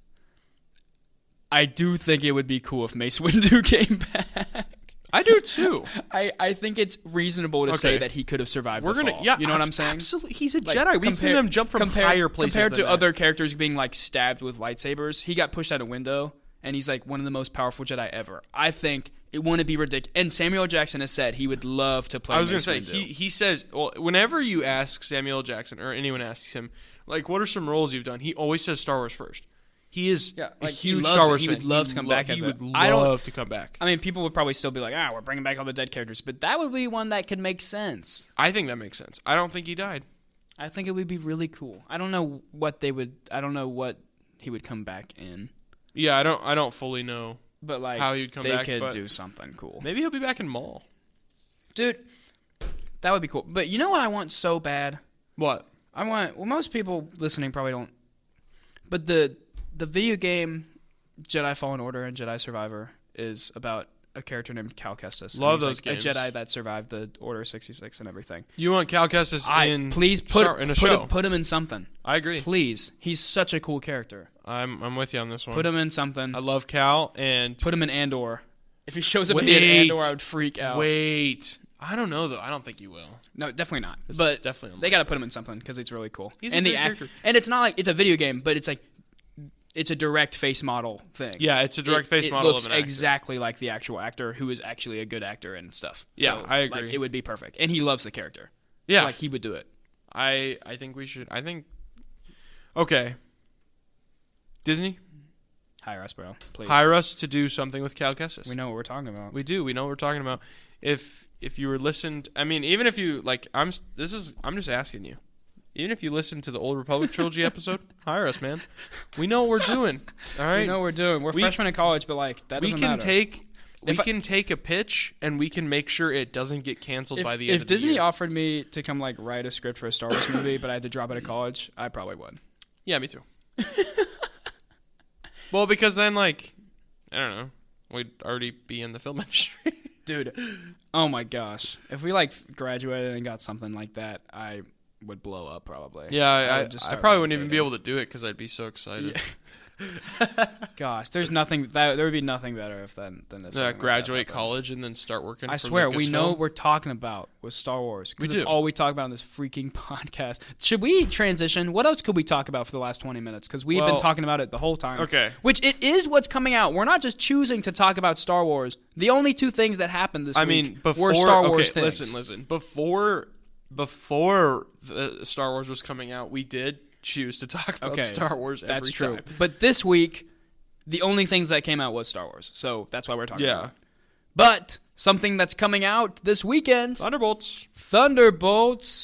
I do think it would be cool if Mace Windu came back. I do too. I think it's reasonable to say that he could have survived the fall. Yeah, you know what I'm saying? Absolutely. He's a Jedi. We've seen them jump from higher places compared to that. Other characters being like stabbed with lightsabers. He got pushed out a window, and he's like one of the most powerful Jedi ever. I think it wouldn't be ridiculous. And Samuel Jackson has said he would love to play. I was going to say he says, well, whenever you ask Samuel Jackson or anyone asks him, like, what are some roles you've done? He always says Star Wars first. He is a huge Star Wars fan. He would love to come back. He would love to come back. I mean, people would probably still be like, we're bringing back all the dead characters. But that would be one that could make sense. I think that makes sense. I don't think he died. I think it would be really cool. I don't know what he would come back in. Yeah, I don't fully know. But like how he'd come back. They could do something cool. Maybe he'll be back in Maul. Dude, that would be cool. But you know what I want so bad? What? Most people listening probably don't. But the video game Jedi Fallen Order and Jedi Survivor is about a character named Cal Kestis. Love those games. A Jedi that survived the Order 66 and everything. You want Cal Kestis in a show? Put him in something. I agree. Please. He's such a cool character. I'm with you on this one. Put him in something. I love Cal and put him in Andor. If he shows up at the end of Andor, I would freak out. Wait. I don't know though. I don't think you will. No, definitely not. It's but definitely they got to put him in something because it's really cool. He's a great character. And it's not like it's a video game, but it's like it's a direct face model thing. Yeah, it's a direct face model of an actor. It looks exactly like the actual actor who is actually a good actor and stuff. Yeah, so, I agree. Like, it would be perfect. And he loves the character. Yeah. So, like, he would do it. I think we should. Okay. Disney? Hire us, bro. Please. Hire us to do something with Cal Kestis. We know what we're talking about. We do. We know what we're talking about. If you were listened, I mean, even if you, like, I'm just asking you. Even if you listen to the Old Republic trilogy episode, hire us, man. We know what we're doing. All right. We know what we're doing. We're freshmen in college, but like that doesn't matter. We can take a pitch and we can make sure it doesn't get canceled by the end of the year. If Disney offered me to come like write a script for a Star Wars movie, but I had to drop out of college, I probably would. Yeah, me too. Well, because then like I don't know, we'd already be in the film industry. Dude. Oh my gosh. If we like graduated and got something like that, I would blow up probably. Yeah, I probably wouldn't even be able to do it because I'd be so excited. Yeah. Gosh, there would be nothing better than if graduate college and then start working. I swear, we know what we're talking about with Star Wars because it's all we talk about in this freaking podcast. Should we transition? What else could we talk about for the last 20 minutes? Because we've been talking about it the whole time. Okay. Which it is what's coming out. We're not just choosing to talk about Star Wars. The only two things that happened this week were Star Wars things. Listen. Before the Star Wars was coming out, we did choose to talk about Star Wars every time. That's true. But this week, the only things that came out was Star Wars. So that's why we're talking about it. But something that's coming out this weekend. Thunderbolts.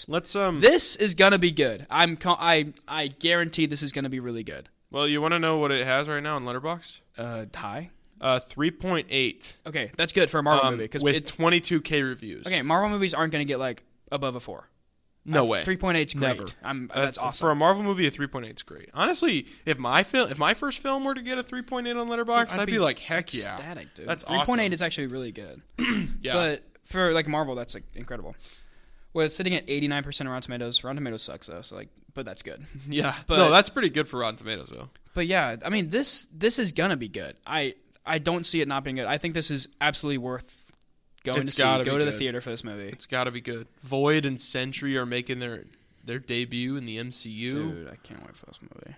Let's This is going to be good. I guarantee this is going to be really good. Well, you want to know what it has right now on Letterboxd? High? 3.8. Okay, that's good for a Marvel movie. With 22K reviews. Okay, Marvel movies aren't going to get like above a 4. No way. 3.8 is great. Never. That's awesome. For a Marvel movie, a 3.8 is great. Honestly, if my first film were to get a 3.8 on Letterboxd, I'd be like, heck yeah. Ecstatic, dude. That's 3.8 awesome. 3.8 is actually really good. Yeah. But for like Marvel, that's like incredible. Well, it's sitting at 89% on Rotten Tomatoes. Rotten Tomatoes sucks though, so like, but that's good. Yeah. No, that's pretty good for Rotten Tomatoes though. But yeah, I mean, this is gonna be good. I don't see it not being good. I think this is absolutely worth going to see. Go to the theater for this movie. It's got to be good. Void and Sentry are making their debut in the MCU. Dude, I can't wait for this movie.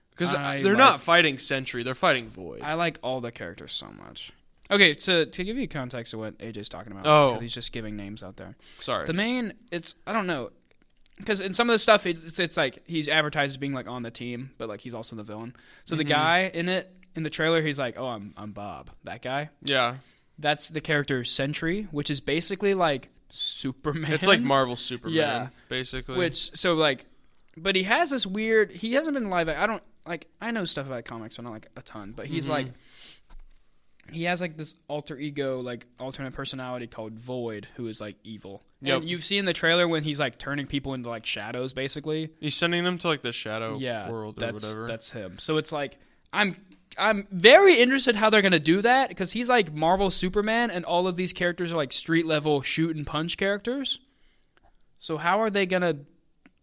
Because they're not fighting Sentry, they're fighting Void. I like all the characters so much. Okay, to give you context of what AJ's talking about, because he's just giving names out there. Sorry. The main, I don't know, because in some of the stuff, it's like he's advertised as being like on the team, but like he's also the villain. So the guy in the trailer, he's like, oh, I'm Bob. That guy? Yeah. That's the character Sentry, which is basically like Superman. It's like Marvel Superman, basically. But he has this weird. He hasn't been live. I know stuff about comics, but not like a ton. But he's like, he has like this alter ego, like alternate personality called Void, who is like evil. Yep. And you've seen the trailer when he's like turning people into like shadows, basically. He's sending them to like the shadow world or whatever. That's him. So it's like, I'm very interested how they're gonna do that because he's like Marvel Superman, and all of these characters are like street level shoot and punch characters. So how are they gonna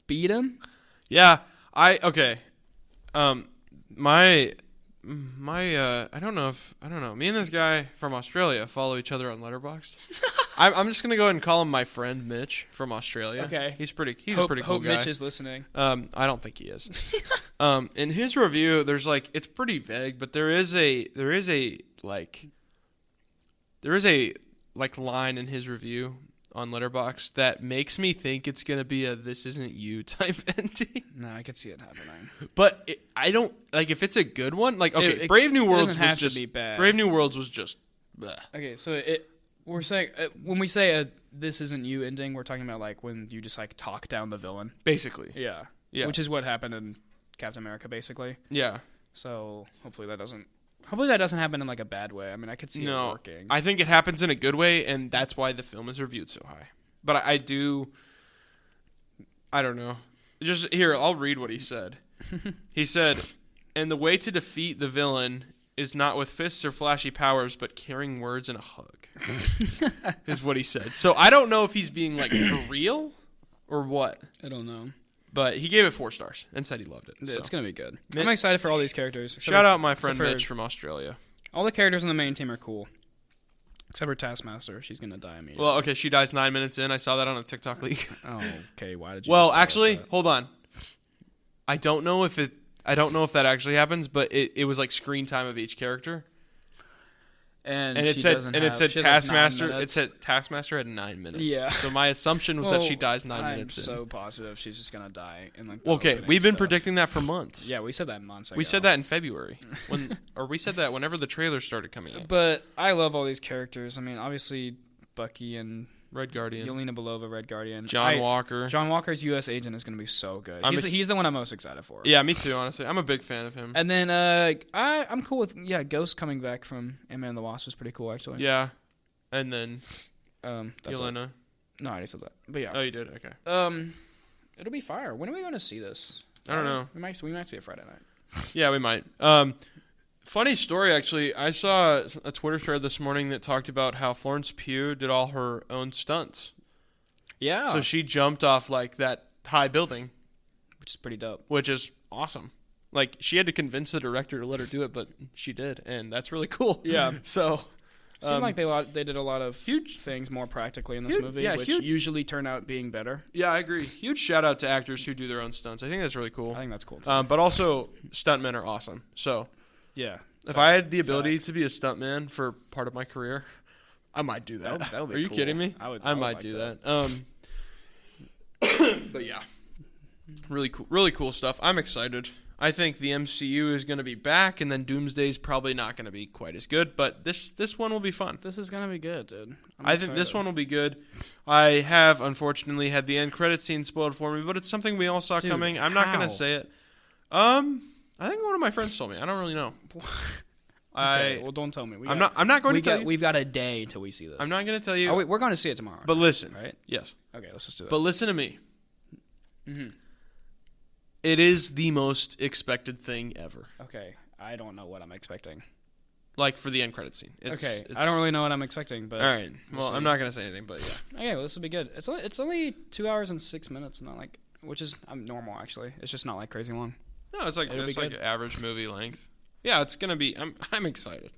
beat him? Yeah, okay. My I don't know. Me and this guy from Australia follow each other on Letterboxd. I'm just gonna go ahead and call him my friend Mitch from Australia. Okay, he's a pretty cool guy. Hope Mitch is listening. I don't think he is. In his review, there's like it's pretty vague, but there is a line in his review on Letterboxd that makes me think it's gonna be a "this isn't you" type ending. No, I could see it happening. But I don't like if it's a good one. Like okay, Brave New Worlds was just bad. Brave New Worlds was just. Bleh. Okay, so we're saying when we say "this isn't you" ending, we're talking about like when you just like talk down the villain, basically. Yeah, which is what happened in Captain America, basically. Yeah. So hopefully that doesn't happen in like a bad way. I mean, I could see it working. I think it happens in a good way, and that's why the film is reviewed so high. But I don't know. Just here, I'll read what he said. He said, "And the way to defeat the villain is not with fists or flashy powers, but carrying words and a hug." Is what he said. So I don't know if he's being like for real or what. I don't know. But he gave it 4 stars and said he loved it. Yeah, so. It's going to be good. I'm excited for all these characters. Shout out my friend Mitch from Australia. All the characters on the main team are cool. Except for Taskmaster. She's going to die immediately. Well, okay, she dies 9 minutes in. I saw that on a TikTok leak. Oh, okay. Why did you Well, actually, hold on. I don't know if that actually happens, but it was like screen time of each character. And it said Taskmaster. It said Taskmaster had 9 minutes. Yeah. So my assumption was that she dies 9 minutes in. I'm so positive she's just gonna die in like. Okay, we've been predicting that for months. Yeah, we said that months ago. We said that in February, we said that whenever the trailers started coming out. But I love all these characters. I mean, obviously Bucky and Red Guardian, Yelena Belova, Red Guardian, John Walker. John Walker's U.S. agent is going to be so good. He's the one I'm most excited for. Yeah, me too. Honestly, I'm a big fan of him. And then I'm cool with Ghost coming back from Ant-Man and the Wasp was pretty cool actually. Yeah, and then Yelena. No, I already said that. But yeah. Oh, you did. Okay. It'll be fire. When are we going to see this? I don't know. We might see it Friday night. Yeah, we might. Funny story, actually. I saw a Twitter thread this morning that talked about how Florence Pugh did all her own stunts. Yeah. So she jumped off like that high building, which is pretty dope. Which is awesome. Like she had to convince the director to let her do it, but she did, and that's really cool. Yeah. So seemed like they did a lot of huge things more practically in this movie, which usually turn out being better. Yeah, I agree. Huge shout out to actors who do their own stunts. I think that's really cool. I think that's cool too. But also stuntmen are awesome. So yeah. If I had the ability to be a stuntman for part of my career, I might do that. That would be Are you cool. kidding me? I might do that. But yeah, really cool stuff. I'm excited. I think the MCU is going to be back, and then Doomsday's probably not going to be quite as good. But this one will be fun. This is going to be good, dude. I think this one will be good. I have unfortunately had the end credit scene spoiled for me, but it's something we all saw coming. I'm not going to say it. I think one of my friends told me. I don't really know. Okay, well, don't tell me. I'm not going to tell you. We've got a day until we see this. I'm not going to tell you. Oh, wait, we're going to see it tomorrow. But listen. Right? Yes. Okay, let's just do it. But listen to me. Mm-hmm. It is the most expected thing ever. Okay, I don't know what I'm expecting. Like for the end credit scene. I don't really know what I'm expecting. But all right. Well, I'm not going to say anything, but yeah. Okay, well, this will be good. It's only 2 hours and 6 minutes, not like, which is normal, actually. It's just not like crazy long. No, it's like average movie length. Yeah, it's gonna be. I'm excited.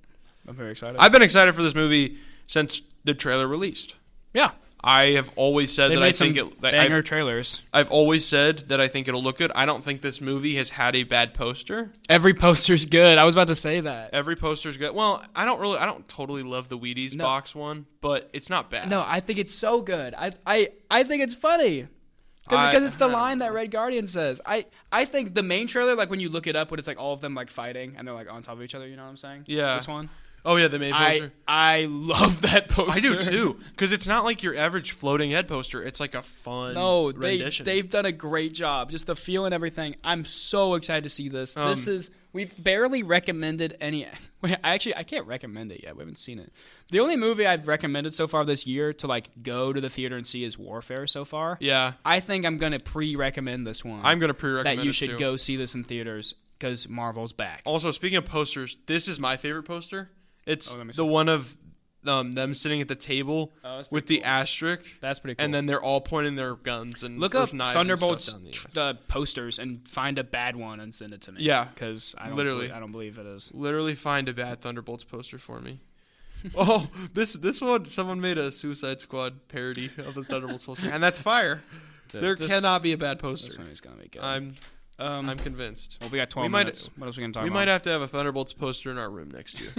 I'm very excited. I've been excited for this movie since the trailer released. Yeah, I have always said that I think banger trailers. I've always said that I think it'll look good. I don't think this movie has had a bad poster. Every poster's good. I was about to say that. Every poster's good. Well, I don't totally love the Wheaties box one, but it's not bad. No, I think it's so good. I think it's funny. Because it's the line that Red Guardian says. I think the main trailer, like when you look it up, when it's like all of them like fighting and they're like on top of each other, you know what I'm saying? Yeah. This one? Oh yeah, the main poster. I love that poster. I do too. Because it's not like your average floating head poster. It's like a fun rendition. They've done a great job. Just the feel and everything. I'm so excited to see this. We've barely recommended any. I can't recommend it yet. We haven't seen it. The only movie I've recommended so far this year to like go to the theater and see is Warfare so far. Yeah. I think I'm gonna pre-recommend this one. I'm gonna pre-recommend that you should go see this in theaters. because Marvel's back. Also, speaking of posters, this is my favorite poster. It's let me see. the one of them sitting at the table with the asterisk. That's pretty cool. And then they're all pointing their guns and look there's up knives Thunderbolts and stuff down the posters and find a bad one and send it to me. Yeah, because I don't believe it is. Literally find a bad Thunderbolts poster for me. Oh, this one, someone made a Suicide Squad parody of the Thunderbolts poster, and that's fire. There cannot be a bad poster. This movie's gonna be good. I'm convinced. Well, we got 12 minutes. What else are we gonna talk about? We might have to have a Thunderbolts poster in our room next year.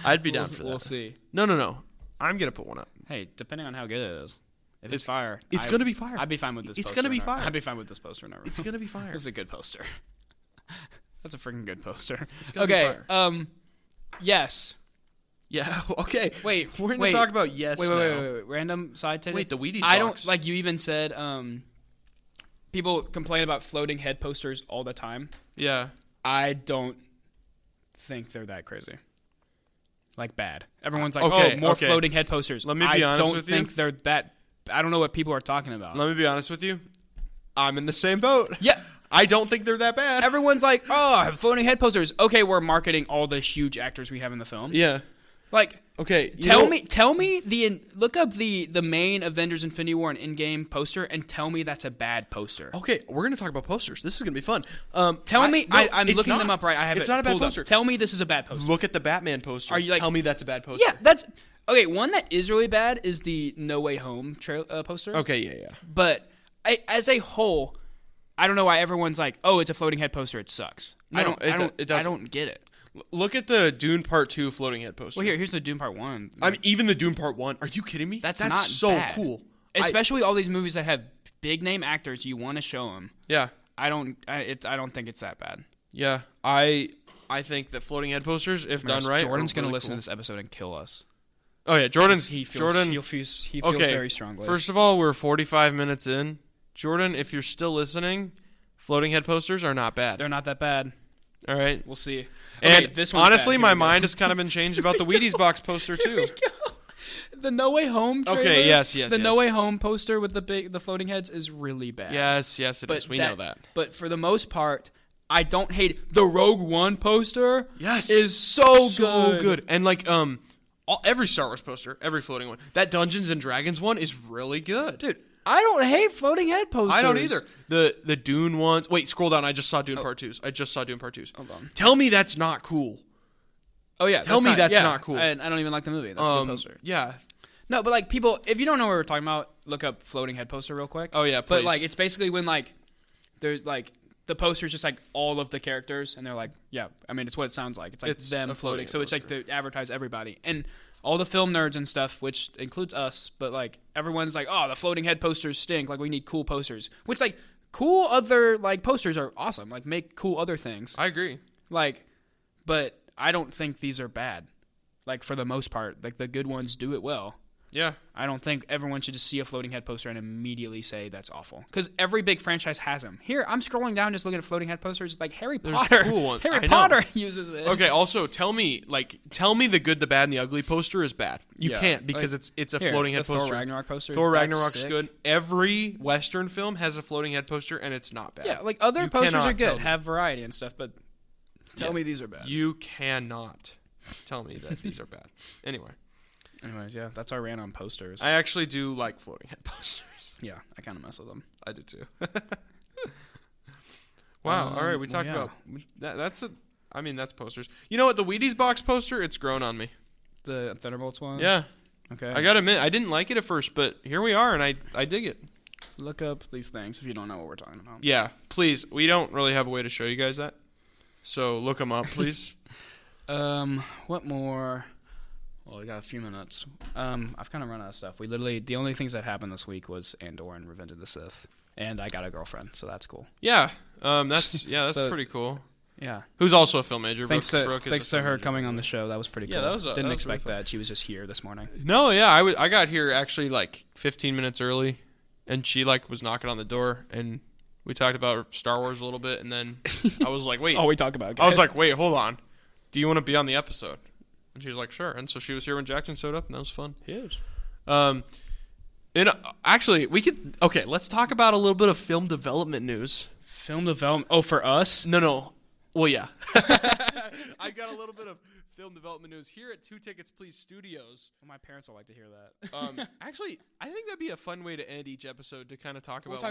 I'd be down for that. We'll see. No. I'm gonna put one up. Hey, depending on how good it is. If it's fire, it's gonna be fire. I'd be fine with this. It's poster gonna be fire. I'd be fine with this poster in our room. It's gonna be fire. This is a good poster. That's a freaking good poster. It's gonna be fire. Yes. Yeah. Okay. Wait. We're gonna talk about yes. Wait. Random side tangent. Wait, the Wheaties I box. don't like. You even said people complain about floating head posters all the time. Yeah. I don't think they're that crazy. Like bad. Everyone's like, Okay, more okay. floating head posters. Let me be honest with with you. I you. don't think they're that. I don't know what people are talking about. Let me be honest with you. I'm in the same boat. Yeah. I don't think they're that bad. Everyone's like, oh, floating head posters. Okay, we're marketing all the huge actors we have in the film. Yeah. Like, okay. Tell me look up the main Avengers Infinity War and Endgame poster and tell me that's a bad poster. Okay, we're gonna talk about posters. This is gonna be fun. I'm looking them up right. I have it's it not a bad pulled up. poster. Tell me this is a bad poster. Look at the Batman poster. Are you like, tell me that's a bad poster? Yeah, that's okay. One that is really bad is the No Way Home poster. Okay, yeah. But as a whole, I don't know why everyone's like, oh, it's a floating head poster. It sucks. No, I don't get it. Look at the Dune Part 2 floating head poster. Well, here's the Dune Part 1. I mean, even the Dune Part 1. Are you kidding me? That's not so bad. cool. Especially all these movies that have big name actors. You want to show them. Yeah. I don't think it's that bad. Yeah. I think that floating head posters, if done right, Jordan's going to listen to this episode and kill us. Oh yeah, He feels very strongly. First of all, we're 45 minutes in. Jordan, if you're still listening, floating head posters are not bad. They're not that bad. All right. We'll see. And okay, this one's honestly, bad. my mind has kind of been changed about the Wheaties box poster too. The No Way Home trailer. Okay, yes. The No Way Home poster with the floating heads is really bad. Yes, it is. We know that. But for the most part, I don't hate it. The Rogue One poster. Yes, is so good. And like every Star Wars poster, every floating one. That Dungeons and Dragons one is really good, dude. I don't hate floating head posters. I don't either. The Dune ones. Wait, scroll down. I just saw Dune Part 2s. Hold on. Tell me that's not cool. Oh yeah. Tell me that's not cool. I don't even like the movie. That's a good poster. Yeah. No, but like people, if you don't know what we're talking about, look up floating head poster real quick. Oh yeah, please. But like it's basically when like there's like the poster's just like all of the characters and they're like, yeah, I mean it's what it sounds like. It's like them floating. So it's like to advertise everybody. And all the film nerds and stuff, which includes us, but like everyone's like, oh, the floating head posters stink. Like we need cool posters. Which like cool other like posters are awesome. Like make cool other things. I agree. Like, but I don't think these are bad. Like for the most part, like the good ones do it well. Yeah. I don't think everyone should just see a floating head poster and immediately say that's awful. Because every big franchise has them. Here, I'm scrolling down just looking at floating head posters. Like Harry Potter. Cool ones. Harry Potter uses it. Okay, also tell me the good, the bad, and the ugly poster is bad. You can't because like, it's a floating head poster. Thor Ragnarok poster. Thor Ragnarok's good. Every Western film has a floating head poster and it's not bad. Yeah, like other posters are good, have variety and stuff, but tell me these are bad. You cannot tell me that these are bad. Anyways, yeah, that's our rant on posters. I actually do like floating head posters. Yeah, I kind of mess with them. I do too. Wow. All right, we talked about that's posters. You know what? The Wheaties box poster, it's grown on me. The Thunderbolts one. Yeah. Okay. I gotta admit, I didn't like it at first, but here we are, and I dig it. Look up these things if you don't know what we're talking about. Yeah, please. We don't really have a way to show you guys that, so look them up, please. What more? Well, we got a few minutes. I've kind of run out of stuff. The only things that happened this week was Andor and Revenge of the Sith, and I got a girlfriend, so that's cool. Yeah, that's pretty cool. Yeah, who's also a film major. Thanks to her coming on the show. That was pretty cool. Yeah, that was didn't expect really that. She was just here this morning. No, yeah, I got here actually like 15 minutes early, and she like was knocking on the door, and we talked about Star Wars a little bit, and then I was like, wait, that's all we talk about, guys. I was like, wait, hold on, do you want to be on the episode? And she was like, sure. And so she was here when Jackson showed up, and that was fun. Huge. And actually, let's talk about a little bit of film development news. Film development? Oh, for us? No. Well, yeah. I got a little bit of film development news here at 2 Tickets Please Studios. Well, my parents will like to hear that. Actually, I think that'd be a fun way to end each episode to kind of talk about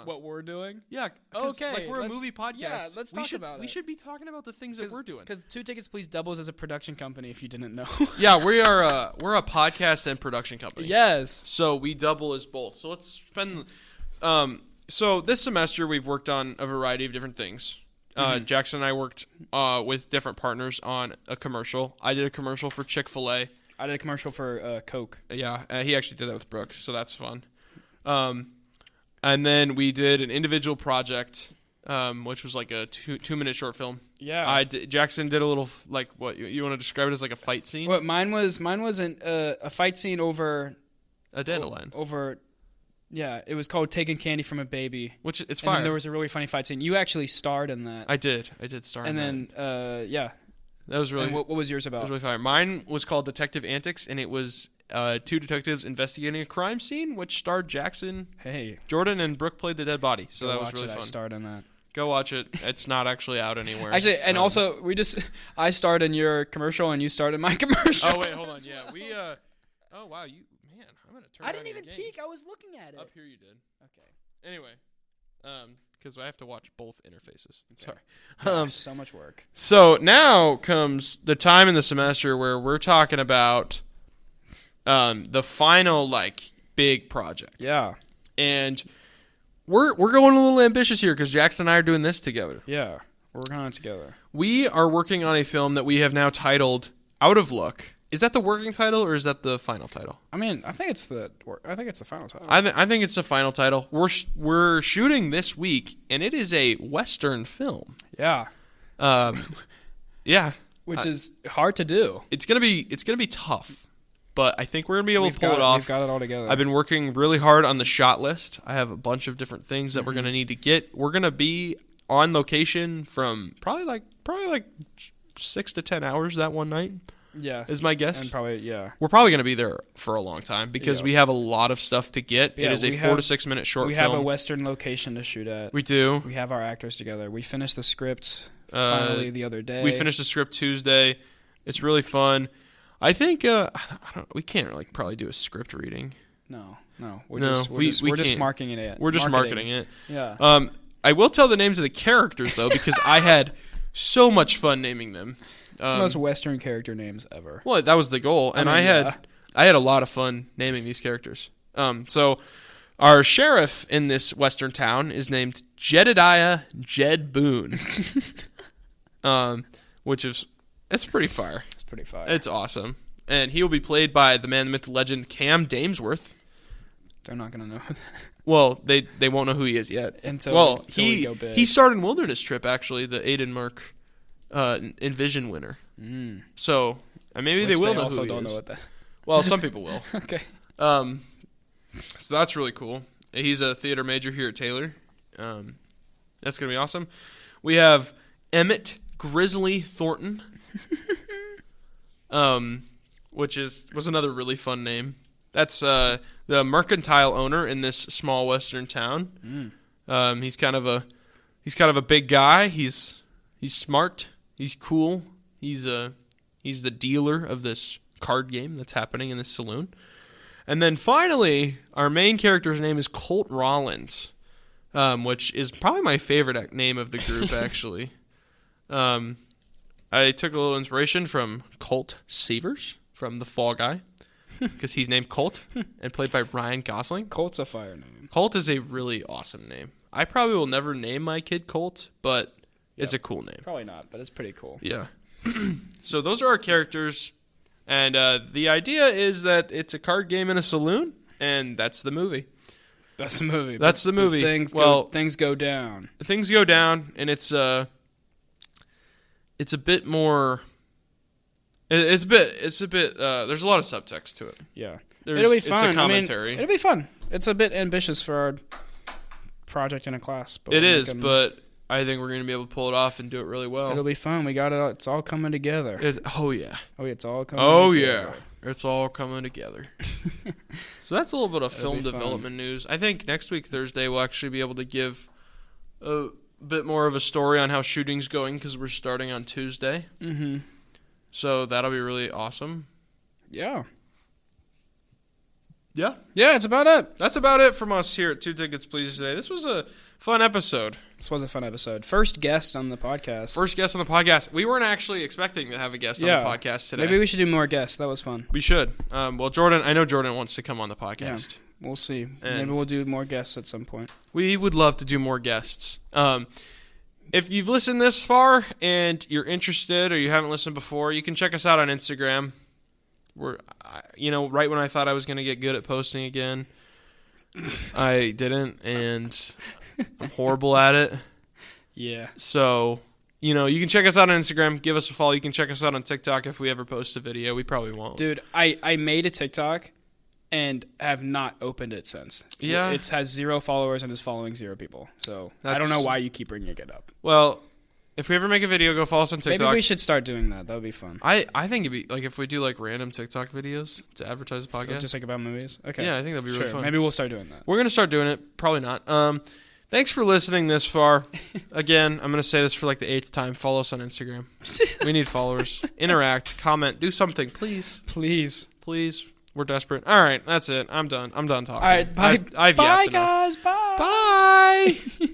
what we're doing. Yeah. Okay. Like we're a movie podcast. Yeah, let's talk about it. We should be talking about the things that we're doing. Because 2 Tickets Please doubles as a production company. If you didn't know. Yeah, we're a podcast and production company. Yes. So we double as both. So let's spend. So this semester we've worked on a variety of different things. Jackson and I worked with different partners on a commercial. I did a commercial for Chick-fil-A. I did a commercial for Coke. Yeah, he actually did that with Brooke, so that's fun. And then we did an individual project, which was like a 2-minute short film. Yeah. Jackson did a little, like, what, you want to describe it as like a fight scene? What, mine wasn't a fight scene over... A dandelion. Yeah, it was called Taking Candy from a Baby. Which, it's fire. And then there was a really funny fight scene. You actually starred in that. I did star in that. And then, yeah. That was really... And what was yours about? It was really fire. Mine was called Detective Antics, and it was 2 detectives investigating a crime scene, which starred Jackson, Jordan, and Brooke played the dead body. So that was really fun. I starred in that. Go watch it. It's not actually out anywhere. Actually, and also, I starred in your commercial, and you starred in my commercial. Oh, wait, hold on. Yeah, oh, wow, man, I'm going to turn I didn't even peek. I was looking at it. Up here you did. Okay. Anyway, because I have to watch both interfaces. Okay. Sorry. So much work. So now comes the time in the semester where we're talking about the final, like, big project. Yeah. And we're going a little ambitious here because Jackson and I are doing this together. Yeah, we're working on it together. We are working on a film that we have now titled Out of Look. Is that the working title or is that the final title? I mean, I think it's the final title. I think it's the final title. We're shooting this week, and it is a Western film. Yeah. Yeah. Which is hard to do. It's gonna be tough, but I think we're gonna be able to pull it off. We've got it all together. I've been working really hard on the shot list. I have a bunch of different things that we're gonna need to get. We're gonna be on location from probably like 6 to 10 hours that one night. Yeah, is my guess. And probably, yeah. We're probably going to be there for a long time because we have a lot of stuff to get. Yeah, it is a 4 to 6 minute short film. We have a Western location to shoot at. We do. We have our actors together. We finished the script finally the other day. We finished the script Tuesday. It's really fun. I think we can't like probably do a script reading. No. We're just marketing it. We're just marketing it. Yeah. I will tell the names of the characters though because I had so much fun naming them. It's the most Western character names ever. Well, that was the goal, and I had a lot of fun naming these characters. So our sheriff in this Western town is named Jedediah Jed Boone, which is pretty fire. It's pretty fire. It's awesome, and he will be played by the man, the myth, the legend, Cam Damesworth. They're not gonna know that. Well, they won't know who he is yet. Until we go big. He starred in Wilderness Trip actually, the Aiden Merck. Envision winner. So maybe they will know who he is. Know what that. Well, some people will. Okay. So that's really cool. He's a theater major here at Taylor. That's gonna be awesome. We have Emmett Grizzly Thornton, which was another really fun name. That's the mercantile owner in this small western town. He's kind of a big guy. He's smart. He's cool. He's the dealer of this card game that's happening in this saloon. And then finally, our main character's name is Colt Rollins, which is probably my favorite name of the group, actually. I took a little inspiration from Colt Seavers from The Fall Guy, because he's named Colt and played by Ryan Gosling. Colt's a fire name. Colt is a really awesome name. I probably will never name my kid Colt, but... It's a cool name. Probably not, but it's pretty cool. Yeah. So those are our characters, and the idea is that it's a card game in a saloon, and that's the movie. That's the movie. Things go down. Things go down, and it's a bit more. It's a bit. There's a lot of subtext to it. Yeah. It'll be fun. It's a commentary. It'll be fun. It's a bit ambitious for our project in a class. But it is, but. I think we're going to be able to pull it off and do it really well. It'll be fun. We got it. It's all coming together. Oh, yeah. It's all coming together. Yeah. It's all coming together. So that's a little bit of film development news. I think next week, Thursday, we'll actually be able to give a bit more of a story on how shooting's going because we're starting on Tuesday. Mm-hmm. So that'll be really awesome. Yeah. Yeah. Yeah, it's about it. That's about it from us here at Two Tickets Please today. This was a fun episode. This was a fun episode. First guest on the podcast. First guest on the podcast. We weren't actually expecting to have a guest on the podcast today. Maybe we should do more guests. That was fun. We should. Well, Jordan, I know Jordan wants to come on the podcast. Yeah, we'll see. And maybe we'll do more guests at some point. We would love to do more guests. If you've listened this far and you're interested or you haven't listened before, you can check us out on Instagram. We're, right when I thought I was going to get good at posting again, I didn't, and I'm horrible at it. Yeah. So, you can check us out on Instagram. Give us a follow. You can check us out on TikTok if we ever post a video. We probably won't. Dude, I made a TikTok and have not opened it since. Yeah. It has 0 followers and is following 0 people. So I don't know why you keep bringing it up. Well, if we ever make a video, go follow us on TikTok. Maybe we should start doing that. That would be fun. I think it'd be like if we do like random TikTok videos to advertise the podcast. Just like about movies? Okay. Yeah, I think that'd be really fun. Maybe we'll start doing that. We're going to start doing it. Probably not. Thanks for listening this far. Again, I'm going to say this for like the 8th time. Follow us on Instagram. We need followers. Interact. Comment. Do something. Please. Please. Please. We're desperate. All right. That's it. I'm done. I'm done talking. All right. Bye. I've bye, yapped enough. guys. Bye. Bye.